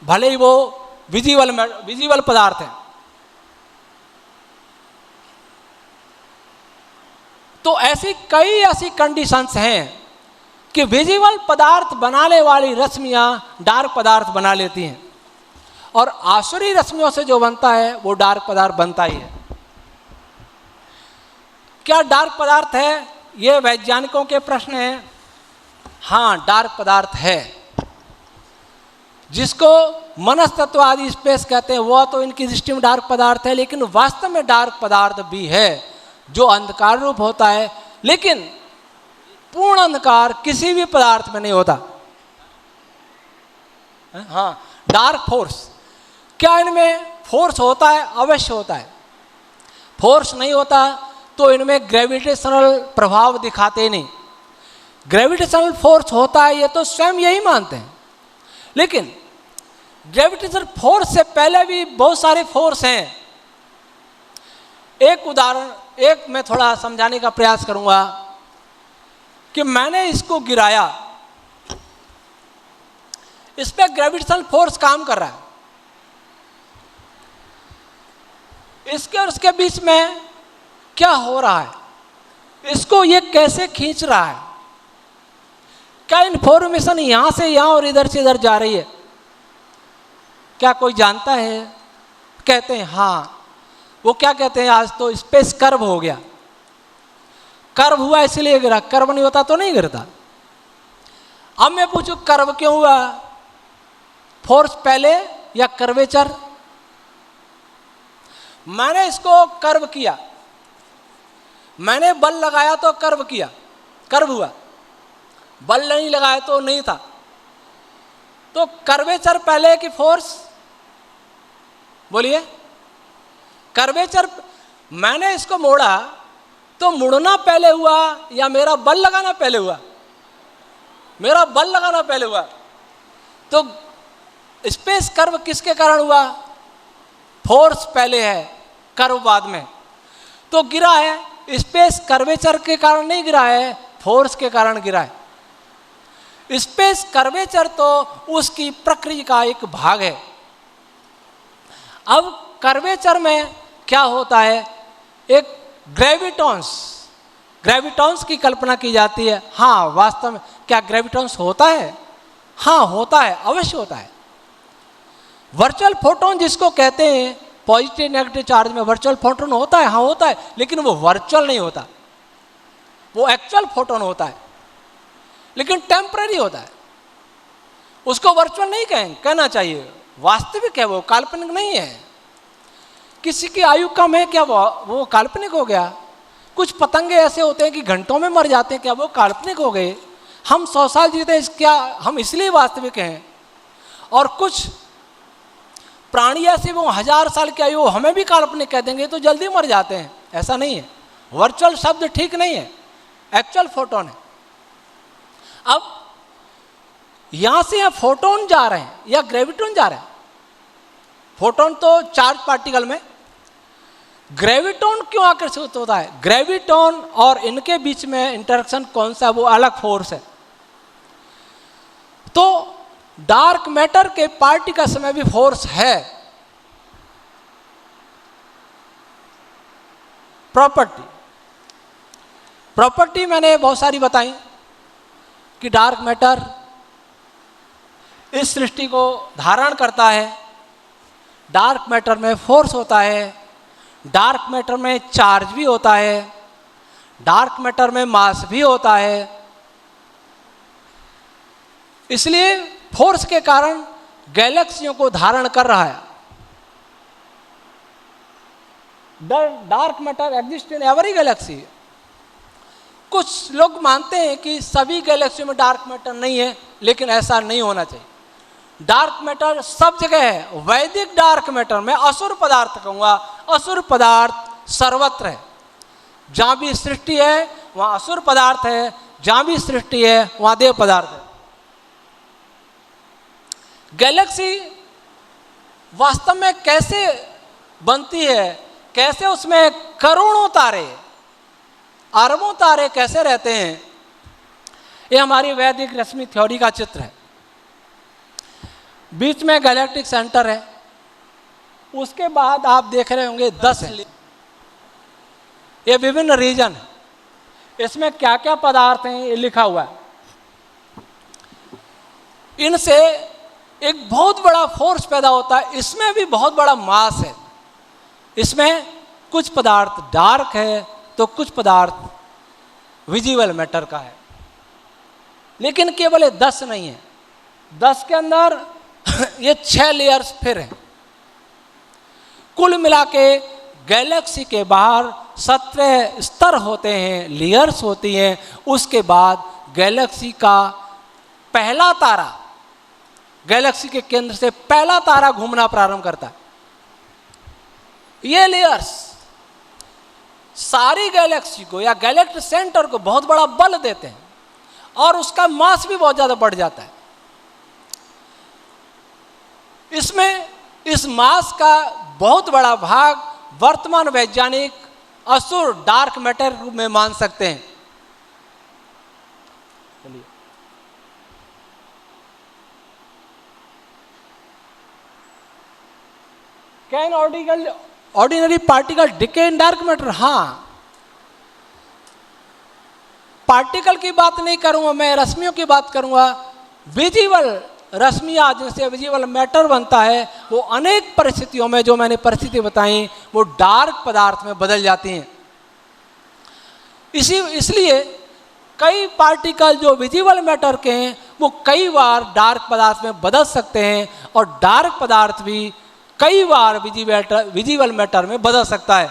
भले ही वो विजिबल पदार्थ हैं। तो कई ऐसी कंडीशंस हैं कि विजिबल पदार्थ बनाने वाली रश्मियां डार्क पदार्थ बना लेती हैं, और आसुरी रश्मियों से जो बनता है वो डार्क पदार्थ बनता ही है। क्या डार्क पदार्थ है? ये वैज्ञानिकों के प्रश्न हैं। हाँ, डार्क पदार्थ है। जिसको मनस्तत्ववादी स्पेस कहते हैं वह तो इनकी दृष्टि में डार्क पदार्थ है, लेकिन वास्तव में डार्क पदार्थ भी है जो अंधकार रूप होता है, लेकिन पूर्ण अंधकार किसी भी पदार्थ में नहीं होता। हाँ, डार्क फोर्स, क्या इनमें फोर्स होता है? अवश्य होता है। फोर्स नहीं होता तो इनमें ग्रेविटेशनल प्रभाव दिखाते नहीं। ग्रेविटेशनल फोर्स होता है ये तो स्वयं यही मानते हैं, लेकिन ग्रेविटेशनल फोर्स से पहले भी बहुत सारे फोर्स हैं। एक उदाहरण, मैं थोड़ा समझाने का प्रयास करूंगा कि मैंने इसको गिराया, इस पे ग्रेविटेशनल फोर्स काम कर रहा है, इसके और उसके बीच में क्या हो रहा है, इसको ये कैसे खींच रहा है, क्या इन्फॉर्मेशन यहां से यहां और इधर से इधर जा रही है? क्या कोई जानता है? कहते हैं हाँ। वो क्या कहते हैं? आज तो स्पेस कर्व हो गया, कर्व हुआ इसलिए गिरा, कर्व नहीं होता तो नहीं गिरता। अब मैं पूछूं कर्व क्यों हुआ? फोर्स पहले या कर्वेचर? मैंने इसको कर्व किया, मैंने बल लगाया तो कर्व किया, कर्व हुआ। बल नहीं लगाया तो नहीं था। तो कर्वेचर पहले कि फोर्स? बोलिए। कर्वेचर, मैंने इसको मोड़ा तो मुड़ना पहले हुआ या मेरा बल लगाना पहले हुआ? मेरा बल लगाना पहले हुआ। तो स्पेस कर्व किसके कारण हुआ? फोर्स पहले है, कर्व बाद में। तो गिरा है, स्पेस कर्वेचर के कारण नहीं गिरा है, फोर्स के कारण गिरा है। स्पेस कर्वेचर तो उसकी प्रक्रिया का एक भाग है। अब कर्वेचर में क्या होता है? एक ग्रेविटॉन्स की कल्पना की जाती है। हाँ, वास्तव में क्या ग्रेविटॉन्स होता है? हाँ, होता है, अवश्य होता है। वर्चुअल फोटोन जिसको कहते हैं, पॉजिटिव नेगेटिव चार्ज में वर्चुअल फोटोन होता है। हाँ, होता है, लेकिन वो वर्चुअल नहीं होता, वो एक्चुअल फोटोन होता है, लेकिन टेम्पररी होता है। उसको वर्चुअल नहीं कहना चाहिए, वास्तविक है, वो काल्पनिक नहीं है। किसी की आयु कम है, क्या वो काल्पनिक हो गया? कुछ पतंगे ऐसे होते हैं कि घंटों में मर जाते हैं, क्या वो काल्पनिक हो गए? हम 100 साल जीते, क्या हम इसलिए वास्तविक हैं? और कुछ प्राणी ऐसे वो 1000 साल की आयु हमें भी काल्पनिक कह देंगे तो जल्दी मर जाते हैं। ऐसा नहीं है, वर्चुअल शब्द ठीक नहीं है, एक्चुअल फोटोन है। अब यहां से यहां फोटोन जा रहे हैं या ग्रेविटॉन जा रहे हैं? फोटोन तो चार्ज पार्टिकल में, ग्रेविटॉन क्यों आकर्षित होता है? ग्रेविटॉन और इनके बीच में इंटरेक्शन कौन सा? वो अलग फोर्स है। तो डार्क मैटर के पार्टिकल्स में भी फोर्स है। प्रॉपर्टी मैंने बहुत सारी बताई कि डार्क मैटर इस सृष्टि को धारण करता है। डार्क मैटर में फोर्स होता है, डार्क मैटर में चार्ज भी होता है, डार्क मैटर में मास भी होता है। इसलिए फोर्स के कारण गैलेक्सियों को धारण कर रहा है। Dark matter exist in every Galaxy. कुछ लोग मानते हैं कि सभी गैलेक्सियों में डार्क मैटर नहीं है, लेकिन ऐसा नहीं होना चाहिए। डार्क मैटर सब जगह है। वैदिक डार्क मैटर में असुर पदार्थ कहूंगा, असुर पदार्थ सर्वत्र है। जहां भी सृष्टि है वहां असुर पदार्थ है, जहां भी सृष्टि है वहां देव पदार्थ है। गैलेक्सी वास्तव में कैसे बनती है, कैसे उसमें करोड़ों तारे, अरबों तारे कैसे रहते हैं, ये हमारी वैदिक रश्मि थ्योरी का चित्र है। बीच में गैलेक्टिक सेंटर है, उसके बाद आप देख रहे होंगे 10 है। ये विभिन्न रीजन है, इसमें क्या क्या पदार्थ हैं ये लिखा हुआ है। इनसे एक बहुत बड़ा फोर्स पैदा होता है, इसमें भी बहुत बड़ा मास है। इसमें कुछ पदार्थ डार्क है तो कुछ पदार्थ विजिबल मैटर का है। लेकिन केवल 10 नहीं है, 10 के अंदर ये 6 लेयर्स फिर हैं। कुल मिला के गैलेक्सी के बाहर 17 स्तर होते हैं, लेयर्स होती हैं। उसके बाद गैलेक्सी का पहला तारा, गैलेक्सी के केंद्र से पहला तारा घूमना प्रारंभ करता है। ये लेयर्स सारी गैलेक्सी को या गैलेक्टिक सेंटर को बहुत बड़ा बल देते हैं और उसका मास भी बहुत ज्यादा बढ़ जाता है। इसमें इस मास का बहुत बड़ा भाग वर्तमान वैज्ञानिक असुर डार्क मैटर में मान सकते हैं। चलिए, can ordinary particle decay in dark matter? हाँ, पार्टिकल की बात नहीं करूंगा मैं, रश्मियों की बात करूंगा। विजिबल रश्मियां जिनसे विजिबल मैटर बनता है, वो अनेक परिस्थितियों में, जो मैंने परिस्थिति बताई, वो डार्क पदार्थ में बदल जाती हैं। इसलिए कई पार्टिकल जो विजिबल मैटर के हैं वो कई बार डार्क पदार्थ में बदल सकते हैं, और डार्क पदार्थ भी कई बार विजिबल मैटर में बदल सकता है।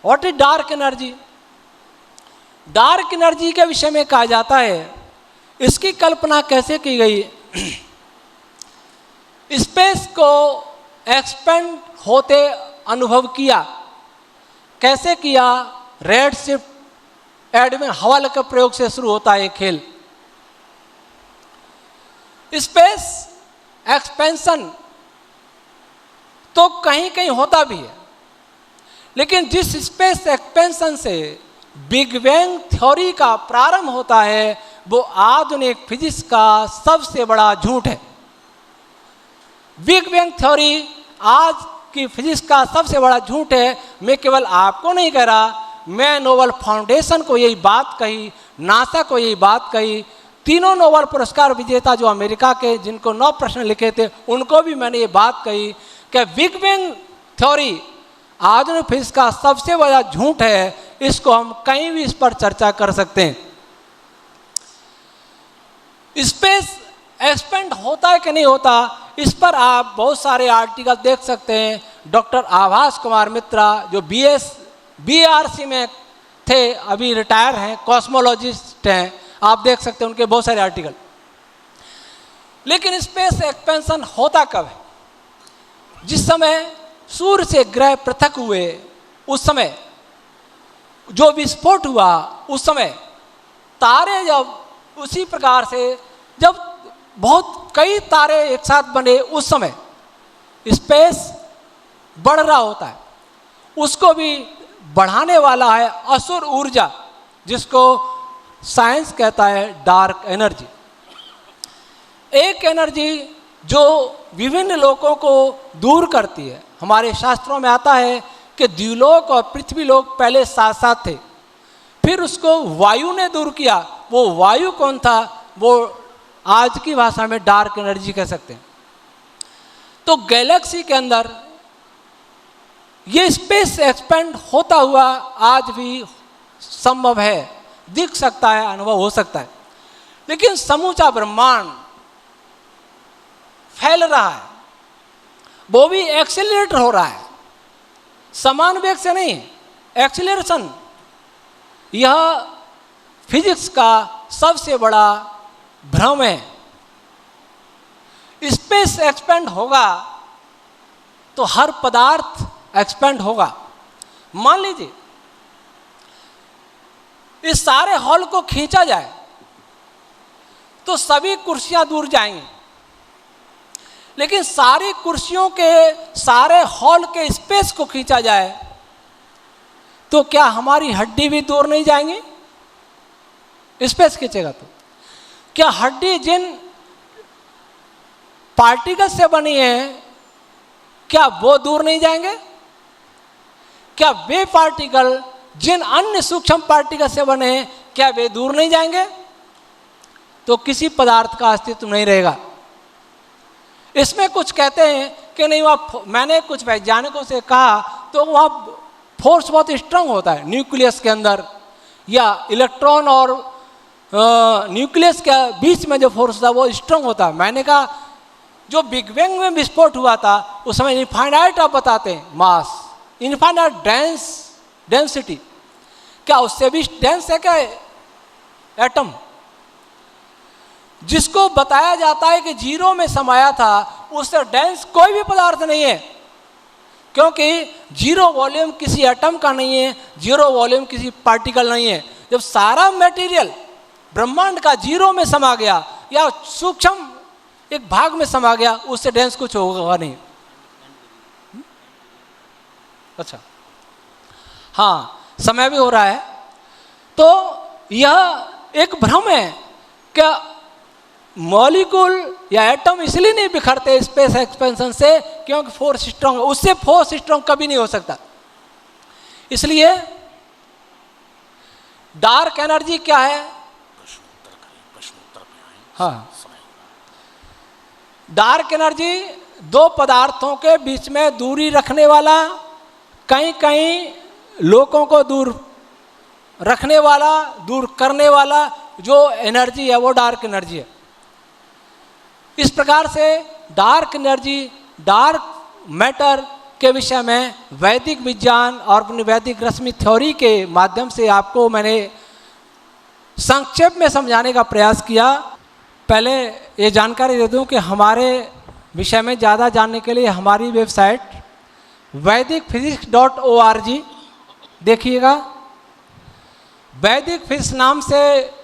What is dark energy? Dark energy के विषय में कहा जाता है, इसकी कल्पना कैसे की गई? स्पेस को एक्सपेंड होते अनुभव किया। कैसे किया? रेड शिफ्ट एडविन हवाले के प्रयोग से शुरू होता है ये खेल। स्पेस एक्सपेंशन तो कहीं कहीं होता भी है, लेकिन जिस स्पेस एक्सपेंशन से बिग बैंग थ्योरी का प्रारंभ होता है वो आधुनिक फिजिक्स का सबसे बड़ा झूठ है। बिग बैंग थ्योरी आज की फिजिक्स का सबसे बड़ा झूठ है। मैं केवल आपको नहीं कह रहा, मैं नोबेल फाउंडेशन को यही बात कही, नासा को यही बात कही, तीनों नोबेल पुरस्कार विजेता जो अमेरिका के, जिनको 9 प्रश्न लिखे थे, उनको भी मैंने ये बात कही कि बिग बैंग थ्योरी आधुनिक फिजिक्स का सबसे बड़ा झूठ है। इसको हम कहीं भी इस पर चर्चा कर सकते हैं। स्पेस एक्सपेंड होता है कि नहीं होता, इस पर आप बहुत सारे आर्टिकल देख सकते हैं। डॉक्टर आभास कुमार मित्रा जो BRC में थे, अभी रिटायर हैं, कॉस्मोलॉजिस्ट हैं, आप देख सकते हैं उनके बहुत सारे आर्टिकल। लेकिन स्पेस एक्सपेंशन होता कब है? जिस समय सूर्य से ग्रह पृथक हुए, उस समय जो विस्फोट हुआ, उस समय तारे जब उसी प्रकार से जब बहुत कई तारे एक साथ बने, उस समय स्पेस बढ़ रहा होता है। उसको भी बढ़ाने वाला है असुर ऊर्जा, जिसको साइंस कहता है डार्क एनर्जी। एक एनर्जी जो विभिन्न लोकों को दूर करती है। हमारे शास्त्रों में आता है कि द्युलोक और पृथ्वीलोक पहले साथ साथ थे, फिर उसको वायु ने दूर किया। वो वायु कौन था? वो आज की भाषा में डार्क एनर्जी कह सकते हैं। तो गैलेक्सी के अंदर ये स्पेस एक्सपेंड होता हुआ आज भी संभव है, दिख सकता है, अनुभव हो सकता है। लेकिन समूचा ब्रह्मांड फैल रहा है, वो भी एक्सेलरेट हो रहा है, समान वेग से नहीं, एक्सेलरेशन। यह फिजिक्स का सबसे बड़ा भ्रम है। स्पेस एक्सपेंड होगा तो हर पदार्थ एक्सपेंड होगा। मान लीजिए इस सारे हॉल को खींचा जाए तो सभी कुर्सियां दूर जाएंगी। लेकिन सारी कुर्सियों के, सारे हॉल के स्पेस को खींचा जाए तो क्या हमारी हड्डी भी दूर नहीं जाएंगी? स्पेस खींचेगा तो क्या हड्डी जिन पार्टिकल से बनी है, क्या वो दूर नहीं जाएंगे? क्या वे पार्टिकल जिन अन्य सूक्ष्म पार्टिकल से बने हैं, क्या वे दूर नहीं जाएंगे? तो किसी पदार्थ का अस्तित्व नहीं रहेगा। इसमें कुछ कहते हैं कि नहीं, वह, मैंने कुछ वैज्ञानिकों से कहा तो वह फोर्स बहुत स्ट्रांग होता है न्यूक्लियस के अंदर, या इलेक्ट्रॉन और न्यूक्लियस के बीच में जो फोर्स था वो स्ट्रांग होता है। मैंने कहा जो बिग बैंग में विस्फोट हुआ था उस समय इनफाइनाइट आप बताते हैं मास, इनफाइनाइट डेंसिटी, क्या उससे भी डेंस है क्या एटम? जिसको बताया जाता है कि जीरो में समाया था, उससे डेंस कोई भी पदार्थ नहीं है, क्योंकि जीरो वॉल्यूम किसी एटम का नहीं है, जीरो वॉल्यूम किसी पार्टिकल नहीं है। जब सारा मटेरियल ब्रह्मांड का जीरो में समा गया या सूक्ष्म एक भाग में समा गया, उससे डेंस कुछ होगा नहीं। अच्छा, हाँ, समय भी हो रहा है। तो यह एक भ्रम है क्या मॉलिक्यूल या एटम इसलिए नहीं बिखरते स्पेस एक्सपेंशन से क्योंकि फोर्स स्ट्रांग, उससे फोर्स स्ट्रांग कभी नहीं हो सकता। इसलिए डार्क एनर्जी क्या है? हाँ, डार्क एनर्जी दो पदार्थों के बीच में दूरी रखने वाला, कहीं कहीं लोगों को दूर रखने वाला, दूर करने वाला जो एनर्जी है वो डार्क एनर्जी है। इस प्रकार से डार्क एनर्जी, डार्क मैटर के विषय में वैदिक विज्ञान और अपनी वैदिक रश्मि थ्योरी के माध्यम से आपको मैंने संक्षेप में समझाने का प्रयास किया। पहले ये जानकारी दे दूं कि हमारे विषय में ज़्यादा जानने के लिए हमारी वेबसाइट vedicphysics.org देखिएगा। वैदिक फिजिक्स नाम से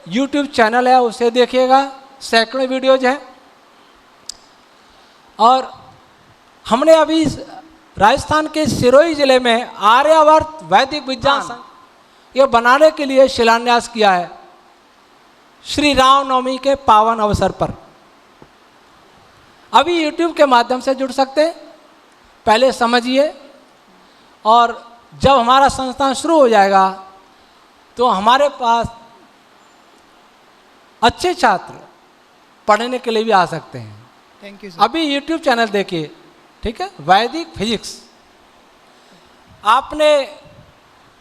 यूट्यूब चैनल है, उसे देखिएगा, सैकड़ों वीडियोज हैं। और हमने अभी राजस्थान के सिरोही जिले में आर्यावर्त वैदिक विज्ञान ये बनाने के लिए शिलान्यास किया है श्री रामनवमी के पावन अवसर पर। अभी यूट्यूब के माध्यम से जुड़ सकते हैं, पहले समझिए, और जब हमारा संस्थान शुरू हो जाएगा तो हमारे पास अच्छे छात्र पढ़ने के लिए भी आ सकते हैं। Thank you sir. अभी यूट्यूब चैनल देखिए, ठीक है, वैदिक फिजिक्स। आपने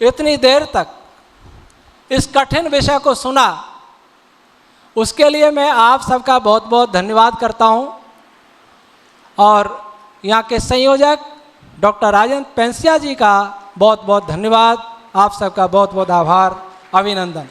इतनी देर तक इस कठिन विषय को सुना, उसके लिए मैं आप सबका बहुत बहुत धन्यवाद करता हूं। और यहाँ के संयोजक डॉक्टर राजेंद्र पेंसिया जी का बहुत बहुत धन्यवाद। आप सबका बहुत बहुत आभार, अभिनंदन।